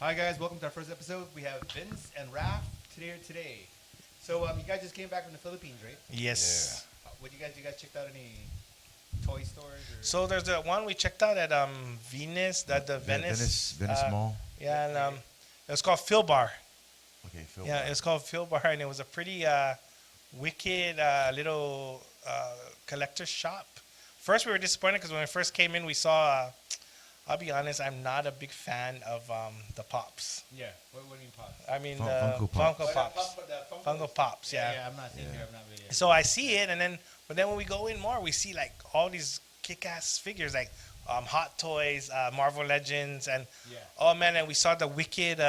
Hi guys, welcome to our first episode. We have Vince and Raph today. So you guys just came back from the Philippines, right? Yes. What you guys checked out any toy stores or? So there's the one we checked out at Venus, that the Venice, Venice Mall. yeah, and it was called Phil Bar. Okay, Phil. Yeah, it was called Phil Bar, and it was a pretty wicked little collector's shop. First, we were disappointed because when we first came in, we saw. I'll be honest, I'm not a big fan of the pops. Yeah. What do you mean pops? I mean Funko Pops. Funko Pops. Funko Pops, yeah. Yeah, I'm not seeing here. I'm not really. So I see it, but then when we go in more, we see like all these kick-ass figures, like Hot Toys, Marvel Legends, and Yeah. oh man, and we saw the wicked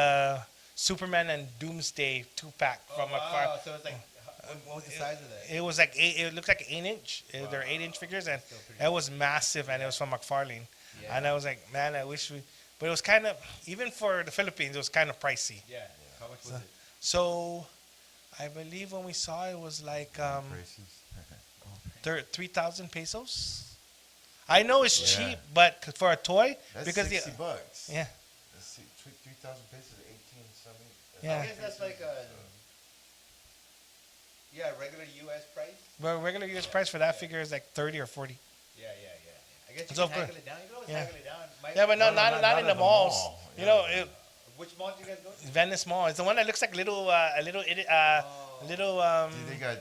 Superman and Doomsday 2-pack from wow. afar. So it's like, what was the size of that? It was like it looked like 8 inch. They're 8 inch figures, and Still pretty it was massive, and it was from McFarlane. Yeah. And I was like, man, I wish we. But it was kind of, even for the Philippines, it was kind of pricey. Yeah. How much was it? So, I believe when we saw it was like Prices. 3,000 pesos. I know it's Yeah. cheap, but for a toy, That's because $60 bucks. yeah, That's 3,000 pesos, 18 something. Yeah. I guess that's like a regular U.S. price. well, regular US price for that figure is like 30 or 40. Yeah. I guess you So can good. haggle it down. You can always Yeah. haggle it down. Yeah, but not in the malls. mall. You Yeah. know, Which mall do you guys go to? Venice Mall. It's the one that looks like little little Dude,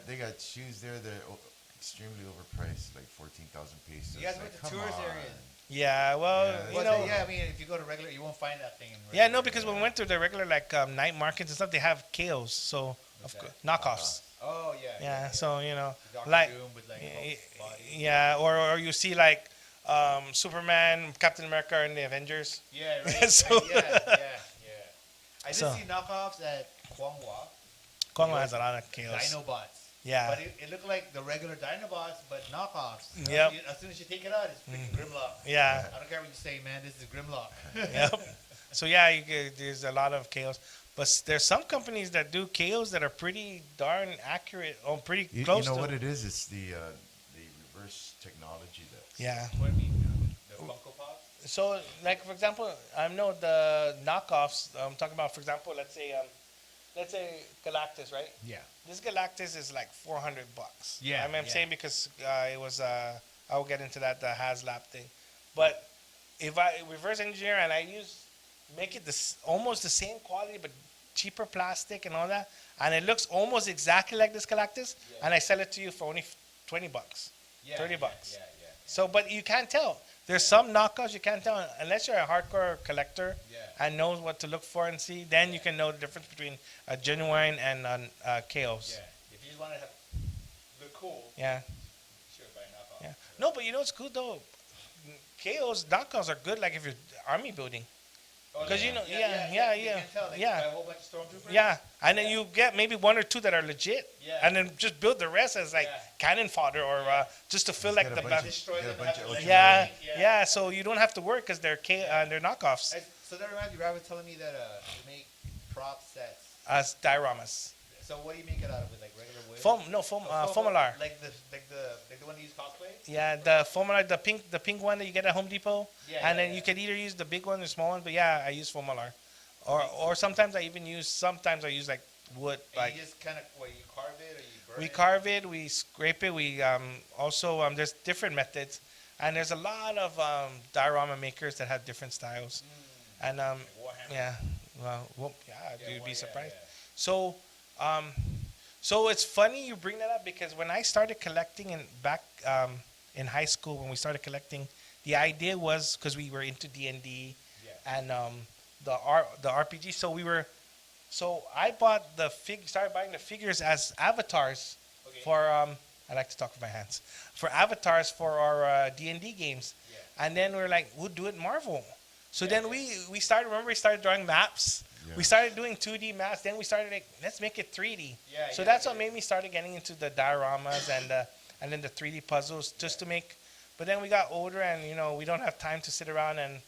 they got shoes there that are extremely overpriced, like 14,000 pesos. You guys Like, went to come tourist on. areas. yeah. Well, Yeah, you Well, know. yeah, I mean, if you go to regular, you won't find that thing. Yeah, no, because when we went to the regular like night markets and stuff, they have KOs, so What's of course that? knockoffs. Oh yeah. Yeah, so you know, Doctor like Doom with like y- body. yeah, or you see like Superman, Captain America, and the Avengers. Yeah, right. So- yeah. I did So- see knockoffs at Guam. Kong has a lot of KOs. Dinobots. Yeah. But it looked like the regular Dinobots, but knockoffs. Yep. As soon as you take it out, it's freaking Grimlock. Yeah. I don't care what you say, man. This is Grimlock. Yep. So yeah, there's a lot of KOs, but there's some companies that do KOs that are pretty darn accurate, or pretty You close know to. what it is? It's the reverse technology that. Yeah. What do you mean? The Funko Pops? So, like for example, I know the knockoffs. I'm talking about, for example, let's say Galactus, right? Yeah. This Galactus is like $400. Yeah, I mean, I'm yeah. saying because it was. I will get into that the HasLab thing, but if I reverse engineer and I make it almost the same quality but cheaper plastic and all that, and it looks almost exactly like this Galactus, Yeah. and I sell it to you for only $20, Yeah. $30. Yeah. So, but you can't tell. There's some knockoffs you can't tell unless you're a hardcore collector Yeah. and knows what to look for and see. Then you can know the difference between a genuine and KOs. Yeah. If you just want to look cool, Yeah. sure, buy a knockoff. Yeah. No, but you know what's good though? KOs, knockoffs are good. Like if you're army building. Oh, 'Cause you know- You yeah. can tell, like, Yeah. buy a whole bunch of stormtroopers. Yeah, and then you get maybe one or two that are legit, Yeah. and then just build the rest as like Yeah. cannon fodder or just to fill Just like get a the bunch back. of- Destroy get a them bunch and of have Yeah, them- yeah. So you don't have to work because they're they're knockoffs So that reminds me, Rob was telling me that you make prop sets. as dioramas. So what do you make it out of? With like regular wood? Foam, Foamular. Like the one you use cosplay. Yeah, the Foamular, the pink one that you get at Home Depot, Yeah, and yeah, then yeah. you could either use the big one or small one. But yeah, I use Foamular, or sometimes I use like wood. And Like you just kind of you carve it or you burn we it. carve it, we scrape it. We also there's different methods, and there's a lot of diorama makers that have different styles, and Like Warhammer. yeah, well, yeah, you'd Yeah, be surprised. yeah. So, so it's funny you bring that up because when I started collecting back in high school, when we started collecting, the idea was because we were into D&D Yeah. and the RPG. So I bought started buying the figures as avatars Okay. for I like to talk with my hands for avatars for our D&D games, Yeah. and then we were like, we'll do it Marvel. So Yeah, then we started drawing maps. Yeah. We started doing 2D maps. Then we started like, let's make it 3D. Yeah, So yeah, that's yeah. what made me started getting into the dioramas and then the 3D puzzles just to make. But then we got older and we don't have time to sit around, and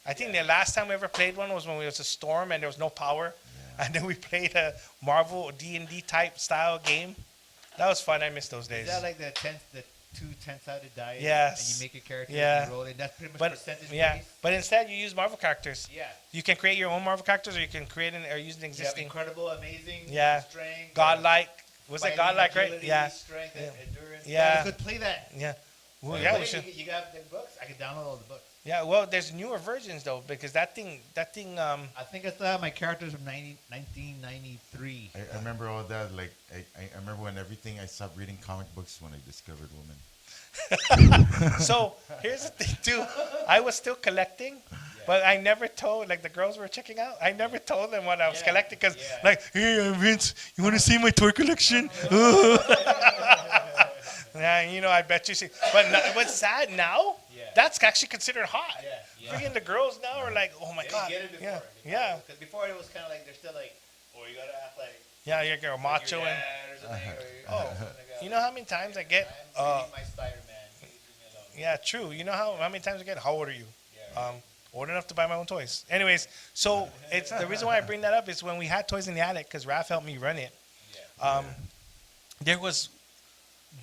I think the last time we ever played one was when it was a storm and there was no power, and then we played a Marvel D&D type style game. That was fun. I miss those days. Is that like the two 10-sided dice. Yes. And you make your character Yeah. and you roll it. That's pretty much But percentage yeah, based. but instead you use Marvel characters. Yeah. You can create your own Marvel characters, or you can create or use an You have existing. incredible, amazing, Yeah. strength, Godlike. Was it fighting, godlike, right? agility, Yeah. strength, Yeah. endurance. Yeah. You could play that. Yeah. Well, Yeah, yeah, Play we it, should. you got the books. I could download all the books. Yeah. Well, there's newer versions though, because that thing. I think I still have my characters from 1993. I remember all that. Like I remember when everything I stopped reading comic books when I discovered women. So here's the thing too. I was still collecting, but I never told, like the girls were checking out, I never told them what I was Yeah, collecting because yeah. like, hey Vince, you want to see my toy collection? Yeah, you know, I bet you see. But what's sad now, Yeah. that's actually considered hot. Yeah, yeah. Freaking the girls now are like, oh my They God. didn't get it before. Yeah, yeah. Because before it was kind of like they're still like, oh, you gotta act like Yeah, you're a like macho your and dad or something. Oh, you know how many times I get I'm reading my Spider-Man. Please leave me alone. yeah, true. You know how many times I get, how old are you? Yeah. Old enough to buy my own toys. Anyways, so it's the reason why I bring that up is when we had toys in the attic, because Raph helped me run it. Yeah. There was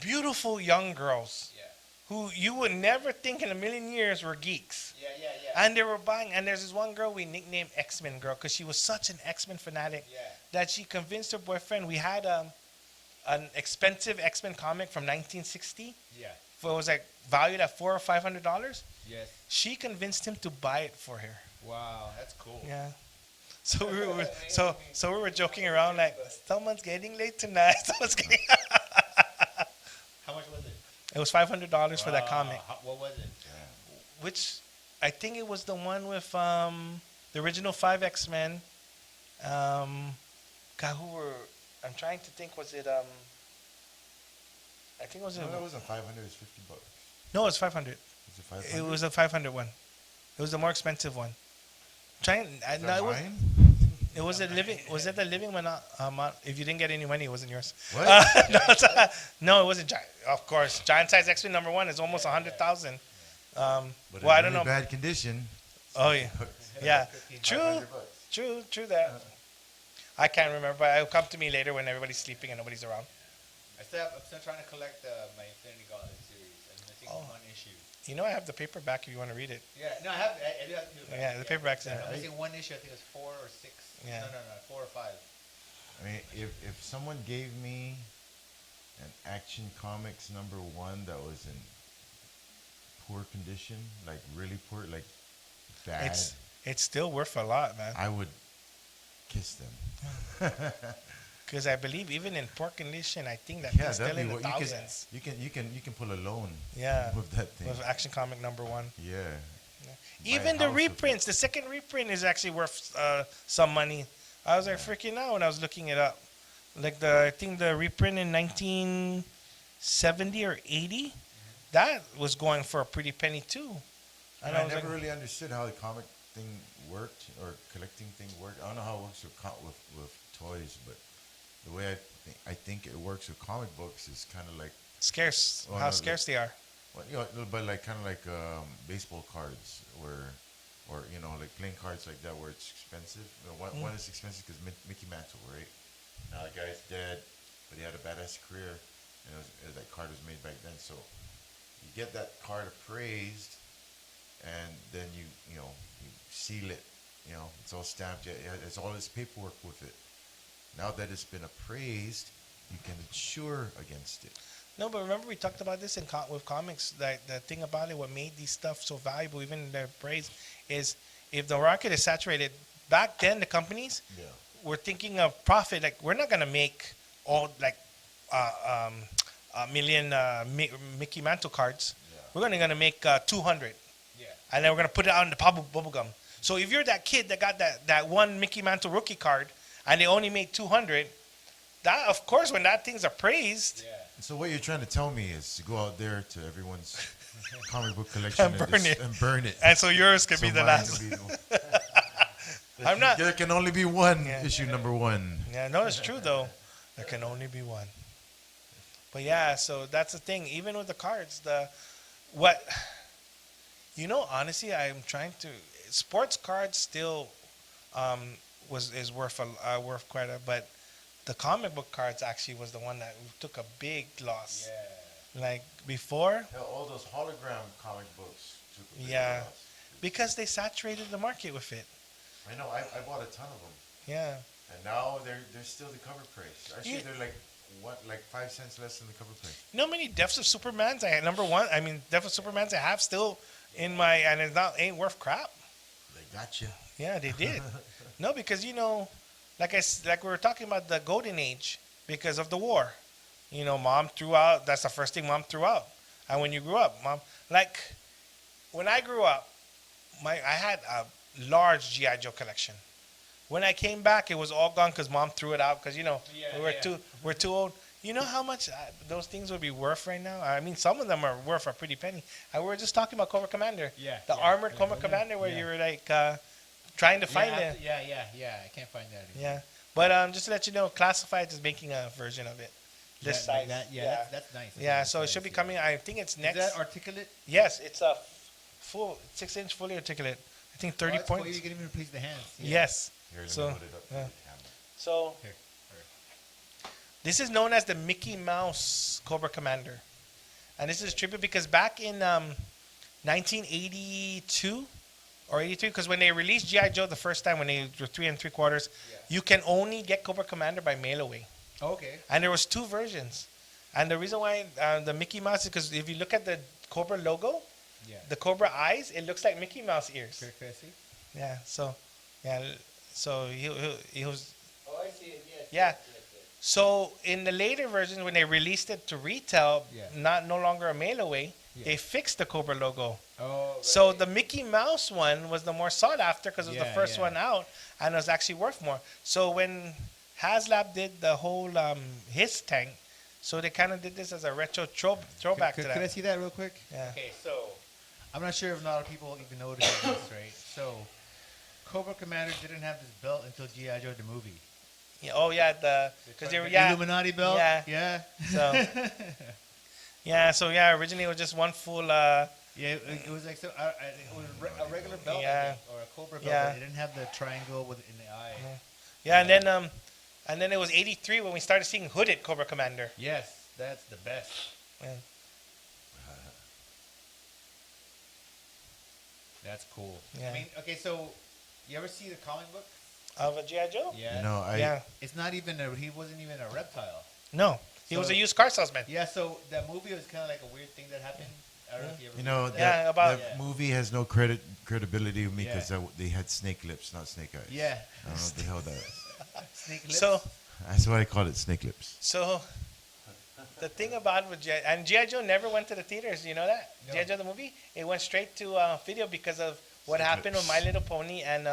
beautiful young girls Yeah. who you would never think in a million years were geeks. Yeah. Yeah. And they were buying, and there's this one girl we nicknamed X-Men girl because she was such an X-Men fanatic Yeah. that she convinced her boyfriend. We had an expensive X-Men comic from 1960. Yeah. It was like valued at $400 or $500. Yes. She convinced him to buy it for her. Wow, that's cool. Yeah. So so we were joking around like, someone's getting late tonight. Someone's getting. How much was it? It was $500 for that comic, What was it? which I think it was the one with the original 5 X-Men. God, who were? I'm trying to think. Was it I think it was. No, that wasn't 500. It was $50. No, it was 500. Was it 500? It was a 500 one. It was the more expensive one. Trying. Is No, that it was. mine? It was a living. Was it the living one? If you didn't get any money, it wasn't yours. What? No, it wasn't giant. Of course, giant size X-Men #1 is almost 100,000. But Well, I in don't really know. bad condition. Oh yeah, yeah. True, $500. true that. I can't remember, but it'll come to me later when everybody's sleeping and nobody's around. I'm still trying to collect my Infinity Gauntlet series. I'm missing one issue. You know, I have the paperback if you want to read it. Yeah, no, I do have to. Yeah, the paperback's there. I'm missing one issue. I think it's 4 or 6. Yeah. No, 4 or 5. I mean, if someone gave me an Action Comics #1 that was in poor condition, like really poor, like bad, It's still worth a lot, man. I would kiss them. Because I believe even in poor condition, I think that Yeah, thing's still that'd in be the what thousands. you can pull a loan. Yeah, with that thing. with Action Comic #1. Yeah. Even the house with it. reprints, the second reprint is actually worth some money. I was like freaking out when I was looking it up. Like I think the reprint in 1970 or 80, that was going for a pretty penny too. And I I was never like, really understood how the comic thing worked or collecting thing worked. I don't know how it works with toys, but the way I think it works with comic books is kind of like scarce. Oh, how no, scarce they are. well, you know, but like kind of like baseball cards or you know like playing cards like that where it's expensive. You know, one is expensive because Mickey Mantle, right? Now the guy's dead, but he had a badass career, and that card was made back then. So you get that card appraised, and then you seal it. You know, it's all stamped. It's all this paperwork with it. Now that it's been appraised, you can insure against it. No, but remember we talked about this with comics. That the thing about it, what made these stuff so valuable, even in their praise, is if the market is saturated. Back then, the companies were thinking of profit. Like we're not gonna make all like a million Mickey Mantle cards. Yeah. We're gonna make 200, Yeah. and then we're gonna put it out in the bubble gum. So if you're that kid that got that one Mickey Mantle rookie card, and they only made 200, that of course when that thing's appraised. Yeah. So what you're trying to tell me is to go out there to everyone's comic book collection And burn it. and burn it. And so yours could be the mine last. will be I'm not. There can only be one Yeah. issue #1. Yeah, no, it's true though. There can only be one. But yeah, so that's the thing. Even with the cards, honestly, I'm trying to. Sports cards still is worth quite a. But the comic book cards actually was the one that took a big loss. Yeah. like before. Hell, all those hologram comic books took a big Yeah. loss. Because they saturated the market with it. I know. I bought a ton of them, Yeah. and now they're still the cover price. Actually, You- they're like 5 cents less than the cover price. You know how many Deaths of Supermans I had? Number one, I mean, Death of Supermans I have still in my, and it's not, ain't worth crap. They got you. Yeah, they did. No, because, like we were talking about the golden age because of the war. Mom threw out, that's the first thing mom threw out. And when you grew up, mom, like, when I grew up, I had a large G.I. Joe collection. When I came back, it was all gone because mom threw it out because, we're too old. You know how much those things would be worth right now? I mean, some of them are worth a pretty penny. And we were just talking about Cobra Commander. Yeah. The armored Cobra Commander where you were like trying to find it. Yeah. I can't find that anymore. Yeah. But just to let you know, Classified is making a version of it. This size. That's nice. Yeah, so it should be coming. I think it's next. Is that articulate? Yes, it's a full 6-inch fully articulate. I think 30 that's cool. points. You can even replace the hands. Yeah. Yes. Here, let me So, hold it up for yeah. the camera. So Here. this is known as the Mickey Mouse Cobra Commander, and this is a tribute because back in 1982 or 83, because when they released GI Joe the first time when they were 3 3/4, you can only get Cobra Commander by mail away. Okay. And there was 2 versions. And the reason why the Mickey Mouse is because if you look at the Cobra logo, Yeah. the Cobra eyes, it looks like Mickey Mouse ears. Can I see? Yeah. So he was. Oh, I see it. Yes. Yeah. So in the later versions, when they released it to retail, Yeah. no longer a mail away, Yeah. they fixed the Cobra logo. Oh. Right. So the Mickey Mouse one was the more sought after because it was the Yeah, first yeah. one out, and it was actually worth more. So when HasLab did the whole his tank, so they kind of did this as a retro throwback to Could that. I see that real quick? Yeah. Okay, so I'm not sure if a lot of people even know this, right? So Cobra Commander didn't have this belt until G.I. Joe the movie. Yeah, oh yeah, because they were The Illuminati belt. Yeah. Yeah. So originally it was just one full. Yeah, it was like it was a regular belt, I Yeah. think, or a Cobra belt, Yeah. but it didn't have the triangle in the eye. Yeah, and then it was '83 when we started seeing hooded Cobra Commander. Yes, that's the best. Yeah. That's cool. Yeah. I mean, okay, so you ever see the comic book? Of a G.I. Joe? Yeah. You know, Yeah. It's not even he wasn't even a reptile. No, he was So- a used car salesman. Yeah, so that movie was kind of like a weird thing that happened. I don't know if you ever You know, remember Yeah, that, about- that Yeah. movie has no credibility with me Yeah. because they had snake lips, not snake eyes. Yeah. I don't know what the hell that is. Snake lips. So That's why I call it snake lips. the thing about with G.I. Joe never went to the theaters. You know that No. G.I. Joe the movie, it went straight to video because of what Snake happened with lips. My Little Pony and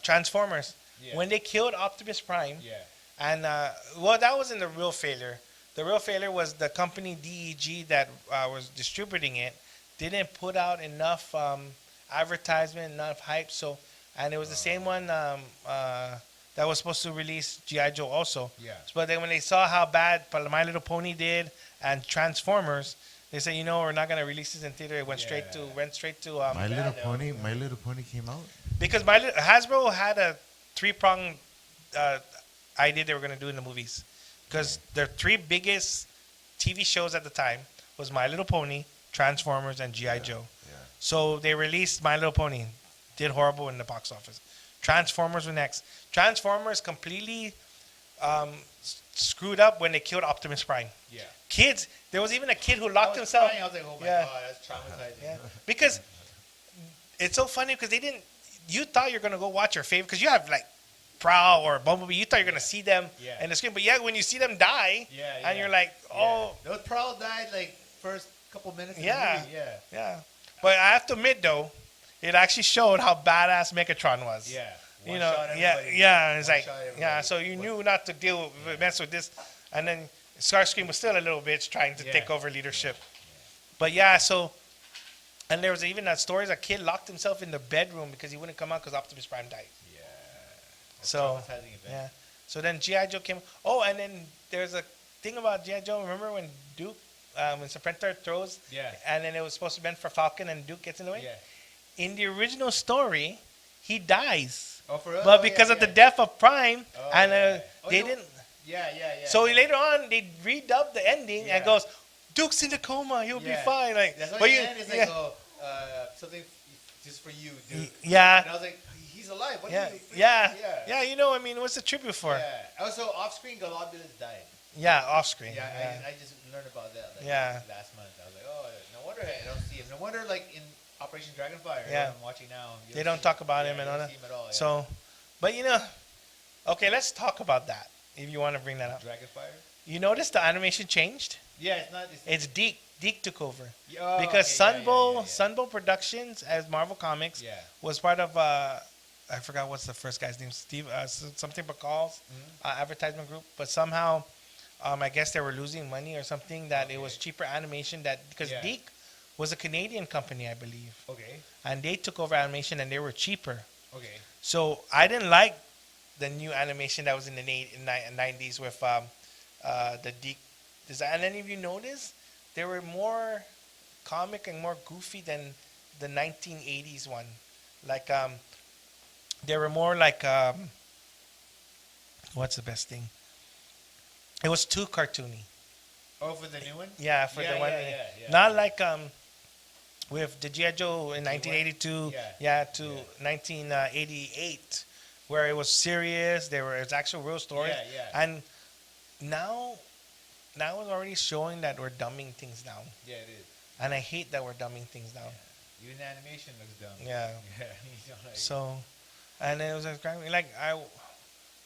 Transformers. Yeah. When they killed Optimus Prime, Yeah. and that wasn't the real failure. The real failure was the company DEG that was distributing it didn't put out enough advertisement, enough hype. So, and it was the same one that was supposed to release GI Joe also. Yeah. But then when they saw how bad My Little Pony did and Transformers, they said, we're not gonna release this in theater. It went straight to My Little Pony. My Little Pony came out. because Hasbro had a 3-pronged idea they were going to do in the movies. Because their 3 biggest TV shows at the time was My Little Pony, Transformers, and G.I. Joe. Yeah. So they released My Little Pony. Did horrible in the box office. Transformers were next. Transformers completely screwed up when they killed Optimus Prime. Yeah. Kids, there was even a kid who I locked was himself. crying. I was like, oh my Yeah. god, that's traumatizing. Yeah. Because it's so funny because you thought you're going to go watch your favorite, because you have like Prowl or Bumblebee, you thought you're going to see them Yeah. in the screen. But when you see them die, Yeah, and you're like, oh, Those Prowl died like first couple minutes of Yeah. the movie. Yeah. yeah. But I have to admit, though, it actually showed how badass Megatron was. Yeah. You One know, shot yeah, everybody. yeah. It's One like, shot everybody. yeah. So you knew not to mess with this, and then Starscream was still a little bitch trying to Yeah. take over leadership. But yeah, so, and there was even that story: a kid locked himself in the bedroom because he wouldn't come out because Optimus Prime died. Yeah. So Traumatizing event. yeah. So then G.I. Joe came. Oh, and then there's a thing about G.I. Joe. Remember when Duke, when Serpentor throws, Yeah. and then it was supposed to be meant for Falcon, and Duke gets in the way. Yeah. In the original story, he dies. Oh, for real? But Oh, because yeah, of the yeah. death of Prime, Oh, and yeah. Oh, they you know- didn't. Yeah. So later on, they redubbed the ending and Yeah. goes, Duke's in a coma. He'll be fine. Like, That's why but the you, end is like, yeah, oh, something just for you, dude. yeah, And I was like, he's alive. What yeah, do you? yeah, Yeah. yeah. You know, I mean, what's the tribute for? Yeah. Also, off screen, Galactus died. Yeah, off screen. Yeah, Yeah, I just learned about that like Yeah. last month. I was like, oh, no wonder I don't see him. No wonder, like in Operation Dragonfire, Yeah. that I'm watching now. You They don't see talk him. about Yeah, him and you all don't that. see him at all. Yeah. So, but you know, okay, let's talk about that if you want to bring that up. Dragonfire. You notice the animation changed? Yeah, it's not. It's Deke. Deke took over Oh, because okay, yeah. Sunbow Productions as Marvel Comics Yeah. was part of I forgot what's the first guy's name, Steve something Bacall's advertisement group, but somehow I guess they were losing money or something that it was cheaper animation that because Yeah. Deke was a Canadian company, I believe, Okay. and they took over animation and they were cheaper. Okay. So I didn't like the new animation that was in the 90s with the Deke design. And then if you notice, they were more comic and more goofy than the 1980s one. Like they were more like what's the best thing? It was too cartoony. Oh, for the new one. Yeah, for Yeah, the one. yeah. Not like with the G.I. Joe in 1982, Yeah. to 1988, where it was serious. It's actual real stories. Yeah. And now it's already showing that we're dumbing things down, Yeah, it is. and I hate that we're dumbing things down. Even the animation looks dumb. Yeah. Yeah. You know, like, So, and it was like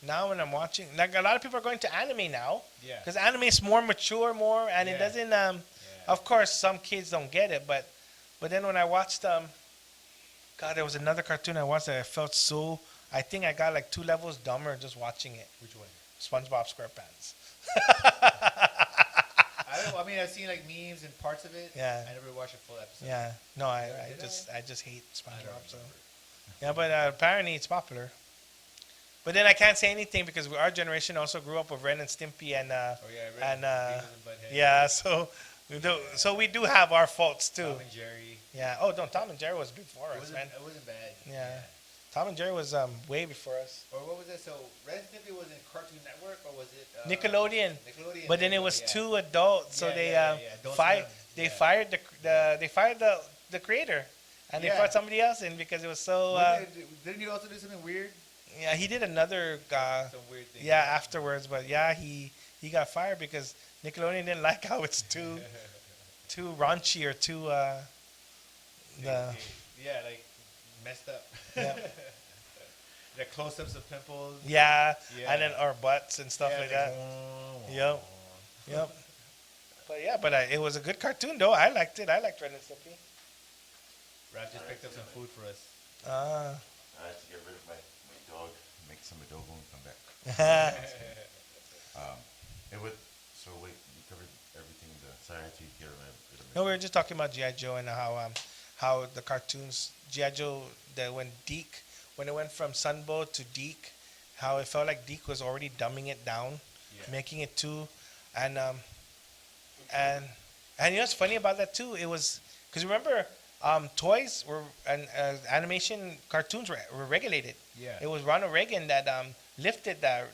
now when I'm watching, like a lot of people are going to anime now yeah. because anime is more mature, and it Yeah. doesn't. Yeah. Of course, some kids don't get it, but then when I watched God, there was another cartoon I watched that I felt so. I think I got like 2 levels dumber just watching it. Which one? SpongeBob SquarePants. I mean, I've seen like memes and parts of it. Yeah. I never watched a full episode. Yeah, no, I Did just hate I don't SpongeBob. So remember. yeah, but apparently it's popular. But then I can't say anything because our generation also grew up with Ren and Stimpy and Oh yeah. and Beavis and Butthead. yeah, so we do have our faults too. Tom and Jerry. Yeah. Oh, no, Tom and Jerry was before It us, wasn't, man. it wasn't bad. Yeah. Tom and Jerry was way before us. Or what was it? So Ren and Stimpy was in Cartoon Network, or was it Nickelodeon. Nickelodeon. But then it was yeah. too adult, so Yeah, they yeah. Adult fired Swim. they Yeah. fired the creator, and they Yeah. brought somebody else in because it was so. Didn't you also do something weird? Yeah, he did another. Some weird thing. Yeah, afterwards, but yeah, he got fired because Nickelodeon didn't like how it's too raunchy or too the Yeah, like messed up. yeah. The close-ups of pimples. Yeah, Yeah. and then our butts and stuff Yeah, like like, that. Yep. But yeah, it was a good cartoon though. I liked it. I liked Ren and Stimpy. Raph just picked up some food for us. Ah. I had to get rid of my dog, make some adobo and come back. It would. So wait, you covered everything. Sorry, I had to get rid of No, we were just talking about G.I. Joe and how the cartoons G.I. Joe when it went from Sunbow to Deke, how it felt like Deke was already dumbing it down, making it too, and you know what's funny about that too? It was because remember toys were and animation cartoons were regulated. Yeah. It was Ronald Reagan that lifted the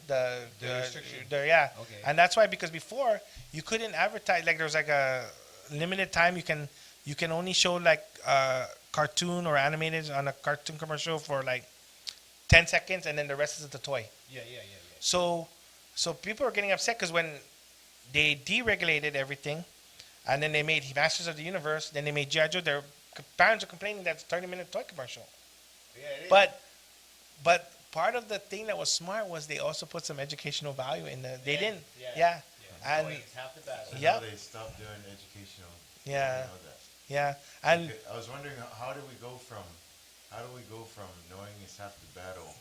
restriction. yeah. Okay. And that's why because before you couldn't advertise like there was like a limited time you can only show like cartoon or animated on a cartoon commercial for like 10 seconds and then the rest is the toy. Yeah. So people are getting upset because when they deregulated everything and then they made Masters of the Universe, then they made G.I. Joe, their parents are complaining that's a 30-minute toy commercial. Yeah, it is. But part of the thing that was smart was they also put some educational value in the. They didn't. Yeah. Yeah. And Boy, it's half the battle. So Yeah. now they stopped doing educational. Yeah. I know that. yeah. And I was wondering how do we go from knowing is half the battle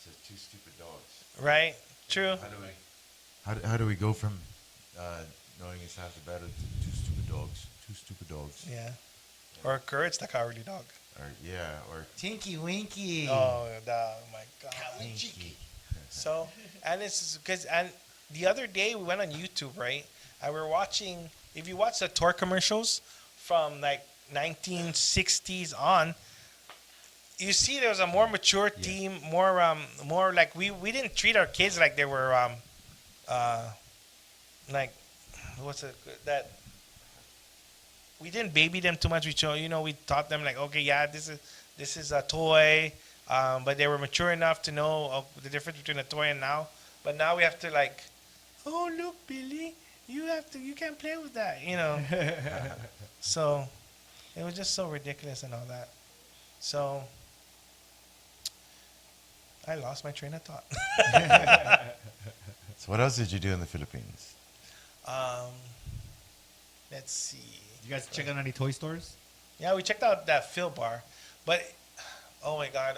to 2 stupid dogs? right. True. How do we go from knowing is half the battle to 2 stupid dogs? 2 stupid dogs. Yeah. Or courage the cowardly dog. Or Tinky Winky. Oh, my God. Winky. So, and it's because, and the other day we went on YouTube, right? And we were watching, if you watch the tour commercials from like 1960s on, you see there was a more mature theme, more like we didn't treat our kids like they were like what's it that we didn't baby them too much. We taught them like, okay, yeah, this is a toy, but they were mature enough to know the difference between a toy and now. But now we have to like, oh look, Billy, you can't play with that, So it was just so ridiculous and all that. So I lost my train of thought. So what else did you do in the Philippines? Let's see. You guys check out any toy stores? Yeah, we checked out that Phil bar, but oh my God.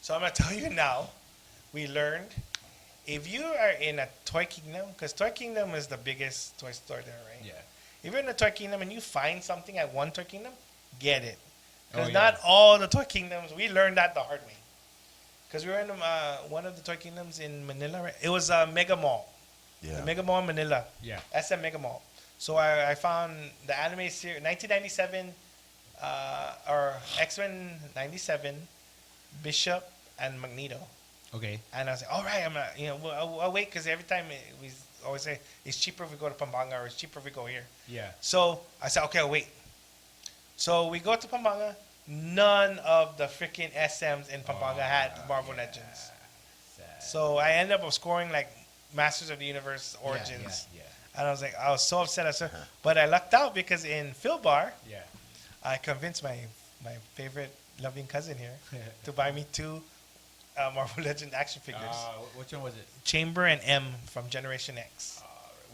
So I'm gonna tell you now. We learned if you are in a Toy Kingdom, because Toy Kingdom is the biggest toy store there, right? Yeah. If you're in a Toy Kingdom and you find something at one Toy Kingdom, get it. Because Oh, yeah. not all the Toy Kingdoms. We learned that the hard way. Because we were in one of the Toy Kingdoms in Manila. Right? It was a Mega Mall. Yeah. The Mega Mall in Manila. Yeah. SM Mega Mall. So I found the anime series 1997 or X-Men 97, Bishop and Magneto. Okay. And I was like, all right, I'll wait because every time we always say it's cheaper if we go to Pampanga or it's cheaper if we go here. Yeah. So I said, okay, I'll wait. So we go to Pampanga. None of the freaking SMs in Pampanga had Marvel Legends. Sad. So I ended up scoring like Masters of the Universe Origins. Yeah. And I was like, I was so upset. But I lucked out because in Phil Bar, Yeah. I convinced my favorite loving cousin here to buy me 2 Marvel Legend action figures. Which one was it? Chamber and M from Generation X.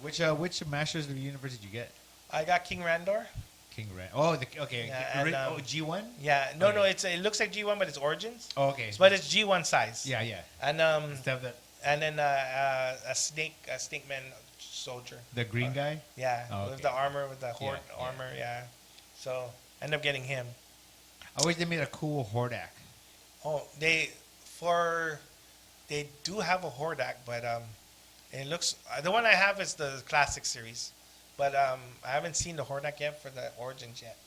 Which Masters of the Universe did you get? I got King Randor. King Red. Oh, okay. Yeah, and, G1? Yeah, no, Okay. it looks like G1, but it's Origins. Oh, okay. But it's G1 size. Yeah, yeah. And Stuff that and then a snake man soldier. the green guy. Yeah, Oh, with okay. the armor, with the horde Yeah. armor. Yeah. So end up getting him. I wish they made a cool Hordak. Oh, they do have a Hordak, but it looks the one I have is the classic series, but I haven't seen the Hordak yet for the Origins yet.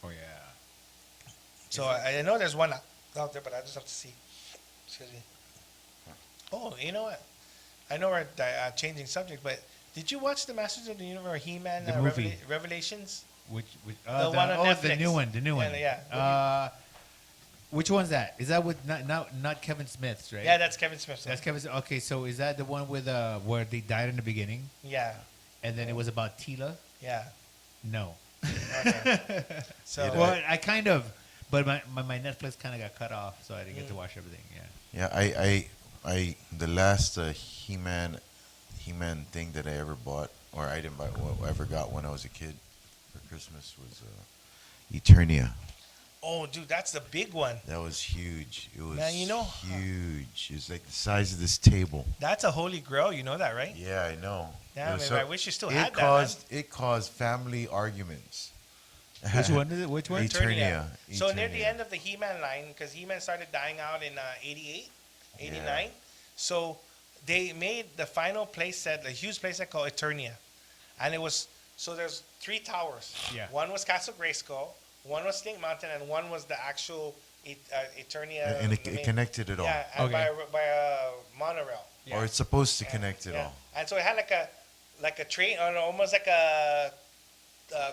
Oh yeah. So I know there's one out there, but I just have to see. Excuse me. Oh, you know what? I know we're changing subject, but did you watch the Masters of the Universe or He-Man The movie. Revelations? Which The one on the Netflix. new one, the new one. Yeah. Which one's that? Is that with not Kevin Smith's, right? Yeah, that's Kevin Smith. That's Kevin. Okay, so is that the one with where they died in the beginning, Yeah, and then it was about Tila? yeah. No. Okay. So Well, I kind of, but my Netflix kind of got cut off, so I didn't get to watch everything. Yeah. Yeah, I the last He-Man thing that I ever bought, or I didn't buy, or ever got when I was a kid for Christmas was Eternia. oh, dude, that's the big one. That was huge. It was Now, you know- huge. It was like the size of this table. That's a holy grail. You know that, right? Yeah, I know. Damn, It was man, I wish you still it had that, caused it caused family arguments. Which one is it? Which one? Eternia. So near the Eternia. end of the He-Man line, because He-Man started dying out in 88, 89. So they made the final playset, a huge playset called Eternia. And it was, so there's 3 towers. Yeah. One was Castle Grayskull, one was Snake Mountain, and one was the actual Eternia. And it the main- connected it all. Yeah, and Okay. by a monorail. Yeah. Or it's supposed to connect it Yeah. all. And so it had like a train, or almost like a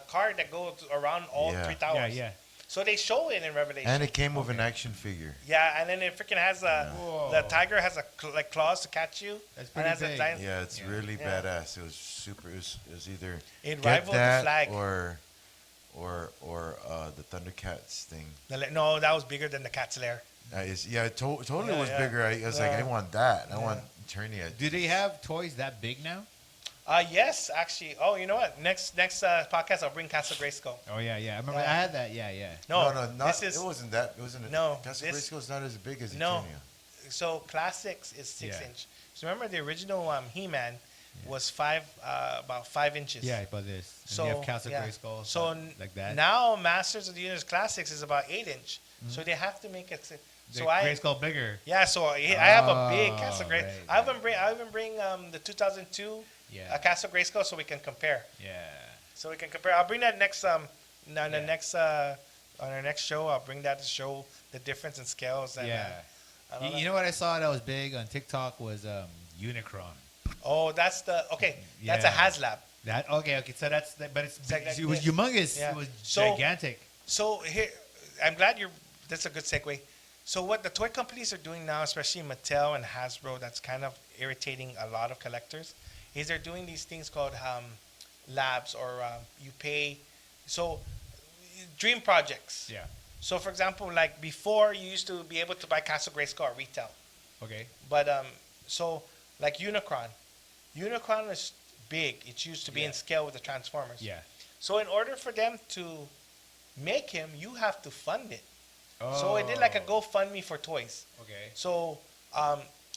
car that goes around all Yeah. 3 towers. Yeah, yeah. So they show it in Revelation. And it came with an action figure. Yeah, and then it freaking has the Whoa. tiger has like claws to catch you. That's and pretty has a big. giant- Yeah, it's Yeah. really Yeah. badass. It was super. It was either It get rivaled the that flag. or the Thundercats thing. No, that was bigger than the cat's lair. Totally Yeah, was yeah. bigger. I was like, Yeah. I want that. I Yeah. want Eternia. Do they have toys that big now? Yes, actually. Oh, you know what? Next podcast, I'll bring Castle Grayskull. Oh yeah, yeah. I remember Yeah. I had that. Yeah, yeah. No, not. this is It wasn't that. It wasn't. No, Castle this- Grayskull's not as big as No. Eternia. so classics is 6 Yeah. inch. So remember the original He-Man was about 5 inches. Yeah, but this. And So you have Castle yeah. Grayskull. So like that. now Masters of the Universe Classics is about 8 inch. So they have to make it. So I Grayskull bigger. Yeah, so I have a big Oh, Castle Gray. right, I even bring the 2002 Yeah. Castle Grayskull so we can compare. Yeah. So we can compare. I'll bring that next on the Yeah. next on our next show. I'll bring that to show the difference in scales. And, Yeah. I don't You know what I saw that was big on TikTok was Unicron. Oh, that's the okay. That's a Yeah. HasLab. That okay. So that's but it's, Like it was this. humongous. Yeah. It was So- gigantic. So here, I'm glad you're. That's a good segue. So what the toy companies are doing now, especially Mattel and Hasbro, that's kind of irritating a lot of collectors, is they're doing these things called labs, or you pay. So dream projects. Yeah. So for example, like before, you used to be able to buy Castle Grayskull at retail, Okay. but so like Unicron is big. It used to be Yeah. in scale with the Transformers. Yeah. So in order for them to make him, you have to fund it. Oh. So I did like a GoFundMe for toys. Okay. So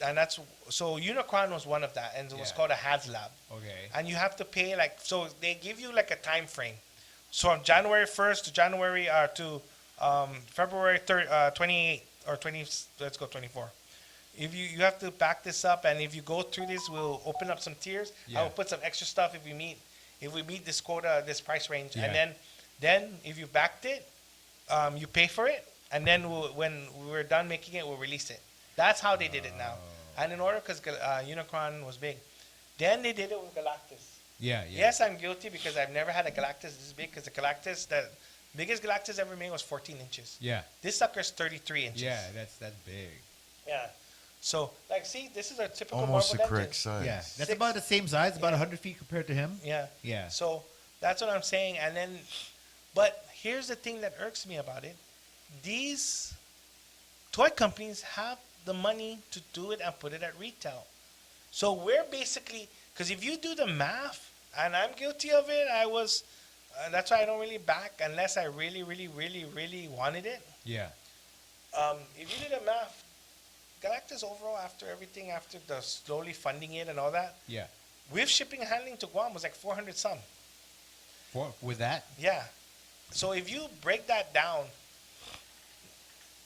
and that's so Unicron was one of that, and it was Yeah. called a HasLab. Okay. And you have to pay like, so they give you like a time frame. So from January 1st to January to February 28th or 20, let's go 24. If you have to back this up, and if you go through this, we'll open up some tiers. Yeah. I will put some extra stuff if we meet this quota, this price range, Yeah. and then if you backed it, you pay for it, and then when we're done making it, we'll release it. That's how they did it now. And in order, because Unicron was big, then they did it with Galactus. Yeah. Yeah. Yes, I'm guilty because I've never had a Galactus this big, because the Galactus, the biggest Galactus ever made was 14 inches. Yeah. This sucker's 33 inches. Yeah. That's big. Yeah. So, like, see, this is a typical Almost the Marvel correct Legends. size. Yeah. That's Six- about the same size, about 100 feet compared to him. Yeah. Yeah. So that's what I'm saying. And then, but here's the thing that irks me about it. These toy companies have the money to do it and put it at retail. So we're basically, because if you do the math, and I'm guilty of it, that's why I don't really back unless I really, really, really, really wanted it. Yeah. If you did the math, Galactus overall, after everything, after the slowly funding it and all that, Yeah. with shipping and handling to Guam was like 400 some. With that. Yeah. So if you break that down,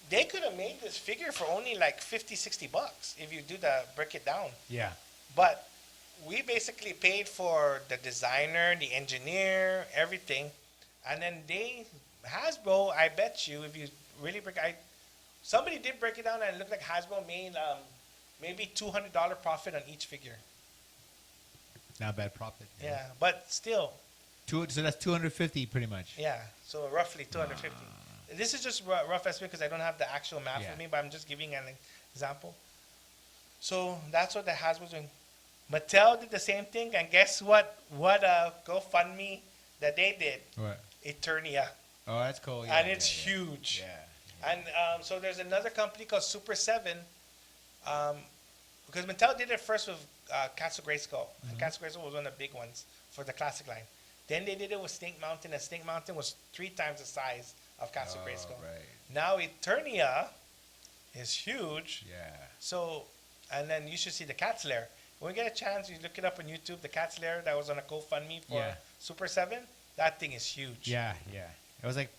they could have made this figure for only like 50, 60 bucks if you break it down. Yeah. But we basically paid for the designer, the engineer, everything. And then Hasbro, I bet you, if you really somebody did break it down, and it looked like Hasbro made maybe $200 profit on each figure. Not bad profit. Yeah, but still, So that's 250 pretty much. yeah, so roughly 250. This is just rough estimate because I don't have the actual math Yeah. with me, but I'm just giving an example. So that's what the Hasbro's doing. Mattel did the same thing, and guess what? What GoFundMe that they did? What? Eternia, Oh, that's cool. Yeah, and it's yeah, huge. Yeah. And so there's another company called Super 7, because Mattel did it first with Castle Grayskull. And Castle Grayskull was one of the big ones for the classic line. Then they did it with Snake Mountain, and Snake Mountain was 3 times the size of Castle Grayskull. Right. Now Eternia is huge. Yeah. So, and then you should see the Cat's Lair. When you get a chance, you look it up on YouTube. The Cat's Lair that was on a GoFundMe for Yeah. Super 7. That thing is huge. Yeah. Yeah. It was like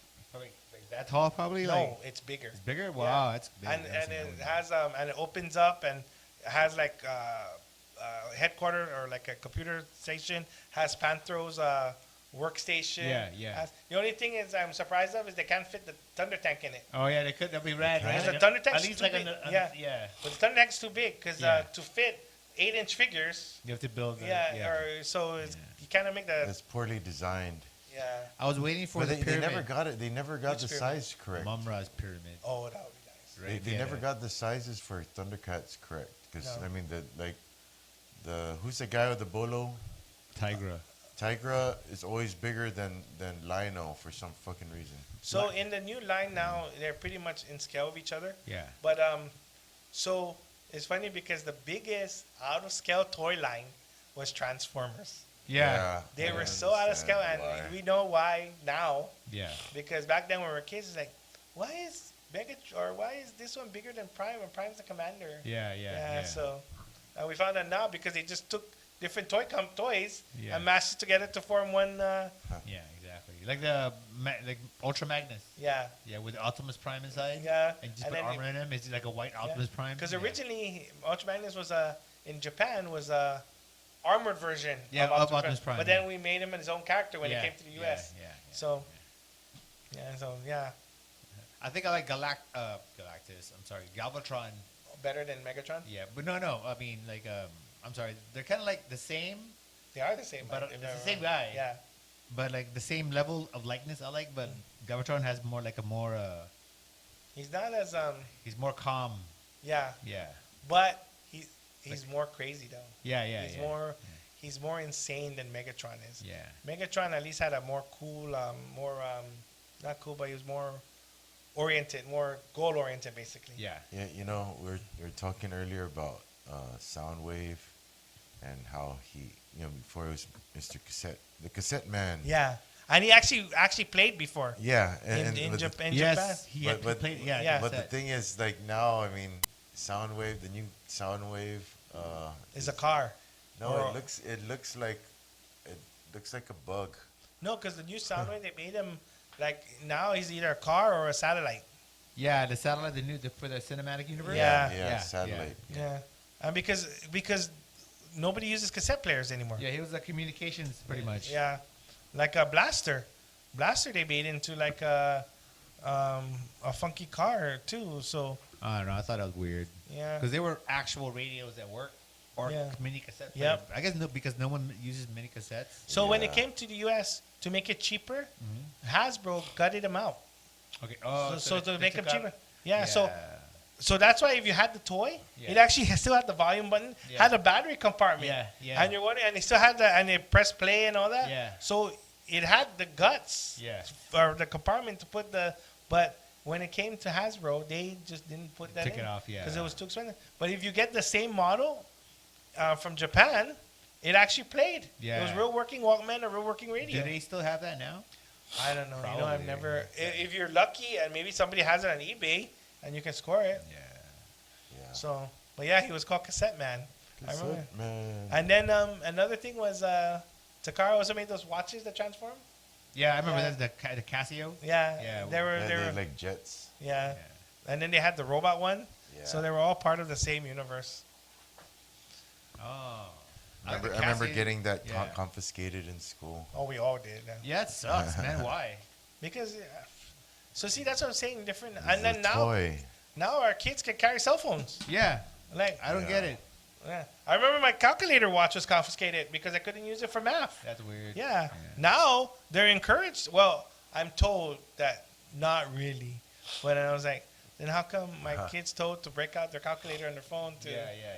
that tall, probably. No, Like it's bigger. it's bigger. Wow, that's big. And That's it amazing. has and it opens up, and it has like headquarter or like a computer station. Has Panthro's workstation. Yeah. The only thing is I'm surprised of is they can't fit the Thunder Tank in it. Oh yeah, they could. That'd be rad. Because right? the Thunder Tank's At least too like big. yeah. Yeah. But the Thunder Tank's too big because Yeah. to fit 8-inch figures. You have to build. Or so it's, you kind of make the It's poorly designed. yeah. I was waiting for But the they pyramid. never got it. They never got Which the pyramid? size correct. Mumra's pyramid. Oh, that would be nice. They, Right? they Yeah. never got the sizes for Thundercats correct. Because No. I mean who's the guy with the bolo? Tigra. Tigra is always bigger than Lionel for some fucking reason. So in the new line now, they're pretty much in scale of each other. Yeah. But so it's funny because the biggest out of scale toy line was Transformers. Yeah. They I were so out of scale, understand and why. we know why now. Yeah. Because back then when we were kids, it's like, why is why is this one bigger than Prime? And Prime's the commander. Yeah. So we found out now because they just took different toys Yeah. and mashed it together to form one. Yeah, exactly. Like the like Ultra Magnus. Yeah. Yeah, with Optimus Prime inside. Yeah. And just And put then armor in him. Is it like a white Optimus Prime? Because Yeah. originally Ultra Magnus was in Japan was a armored version Yeah, of Optimus Prime, But then we made him his own character when he came to the U.S. Yeah. So I think I like Galactus. I'm sorry, Galvatron. better than Megatron. Yeah, but no. I mean, like I'm sorry. They're kind of like the same, They are the same. But, if it's I'm the not same wrong. guy. Yeah. but like the same level of likeness. I like, but Galvatron has more like a more. He's not as He's more calm. yeah, Yeah. but he's more crazy though. Yeah. Yeah. He's yeah. more he's more insane than Megatron is. Yeah. Megatron at least had a more cool, more not cool, but he was more oriented, more goal oriented, basically. Yeah. Yeah, you know, we were talking earlier about Soundwave and how he, you know, before it was Mr. Cassette, the Cassette Man. Yeah, and he actually played before Yeah, in but Japan. Yes. He But- had but- played. Yeah. yeah. But the cassette. thing is, like now, I mean, Soundwave, the new Soundwave. Is a car. No, or- it looks like a bug. No, because the new Soundwave they made him like now he's either a car or a satellite. Yeah, the satellite, for the cinematic universe. Yeah. Yeah, satellite. Yeah, and because nobody uses cassette players anymore. Yeah, he was like communications pretty much. Yeah, like a Blaster. Blaster they made into like a funky car too. So I don't know. I thought that was weird yeah, because they were actual radios that work or Yeah. mini cassette. Yep. players. I guess no, because no one uses mini cassettes. so when it Yeah. came to the U.S. to make it cheaper, Mm-hmm. Hasbro gutted them out. Okay. Oh, So to they make took them out- cheaper. Yeah. So that's why if you had the toy, Yeah. it actually still had the volume button, Yeah. had a battery compartment. Yeah, yeah. And you're wondering, and it still had the, and it press play and all that. Yeah. So it had the guts. Yeah. Or the compartment to put but when it came to Hasbro, they just didn't put that Took in. it off, yeah. Because it was too expensive. But if you get the same model from Japan, it actually played. It was Yeah. real working Walkman or real working radio. Do they still have that now? I don't know. You know, I've Probably. never. If you're lucky and maybe somebody has it on eBay and you can score it. Yeah. Yeah. So, but yeah, he was called Cassette Man. I remember. Cassette Man. And then another thing was Takara also made those watches that transform. Yeah, I remember Yeah. that's the Casio. Yeah, Yeah, they were. Yeah, They they're were. like jets. Yeah. And then they had the robot one. Yeah. So they were all part of the same universe. Oh. I remember Casio- getting that yeah. confiscated in school. Oh, we all did. Yeah, it sucks, man. Why? Because. So see, that's what I'm saying. Different. It's And then a now, toy. now our kids can carry cell phones. Yeah, Like I don't Yeah. get it. yeah. I remember my calculator watch was confiscated because I couldn't use it for math. That's weird. Yeah. Now they're encouraged. Well, I'm told that not really. But I was like, then how come my kids told to break out their calculator on their phone to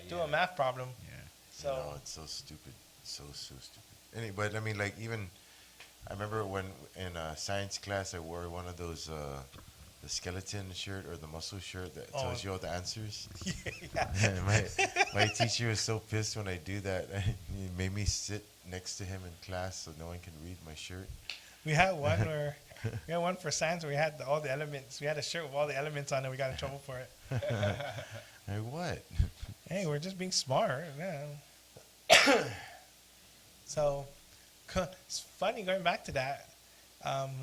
do yeah. a math problem? Yeah. So No, it's so stupid. So stupid. But I mean, like, even I remember when in science class I wore one of those the skeleton shirt or the muscle shirt that tells you all the answers. yeah. And my teacher was so pissed when I do that. He made me sit next to him in class so no one can read my shirt. We had one where we had one for science where we had all the elements. We had a shirt with all the elements on it. We got in trouble for it. Like, what? Hey, we're just being smart. Yeah. So it's funny going back to that.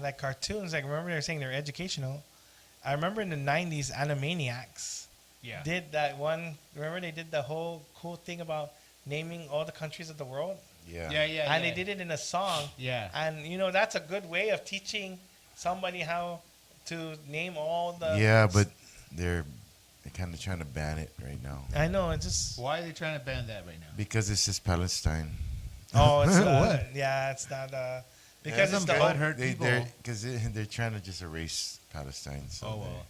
Like cartoons, like remember they were saying they're educational. I remember in the 90s, Animaniacs Yeah. did that one. Remember they did the whole cool thing about naming all the countries of the world? Yeah. Yeah. And they did it in a song. Yeah. And, you know, that's a good way of teaching somebody how to name all the... Yeah, but they're kind of trying to ban it right now I know, it's just... Why are they trying to ban that right now? because it's just Palestine. Oh, it's... What? Yeah, it's not... because Yeah, it's some the bad whole... hurt people. Because they're trying to just erase Palestine. So Oh, well.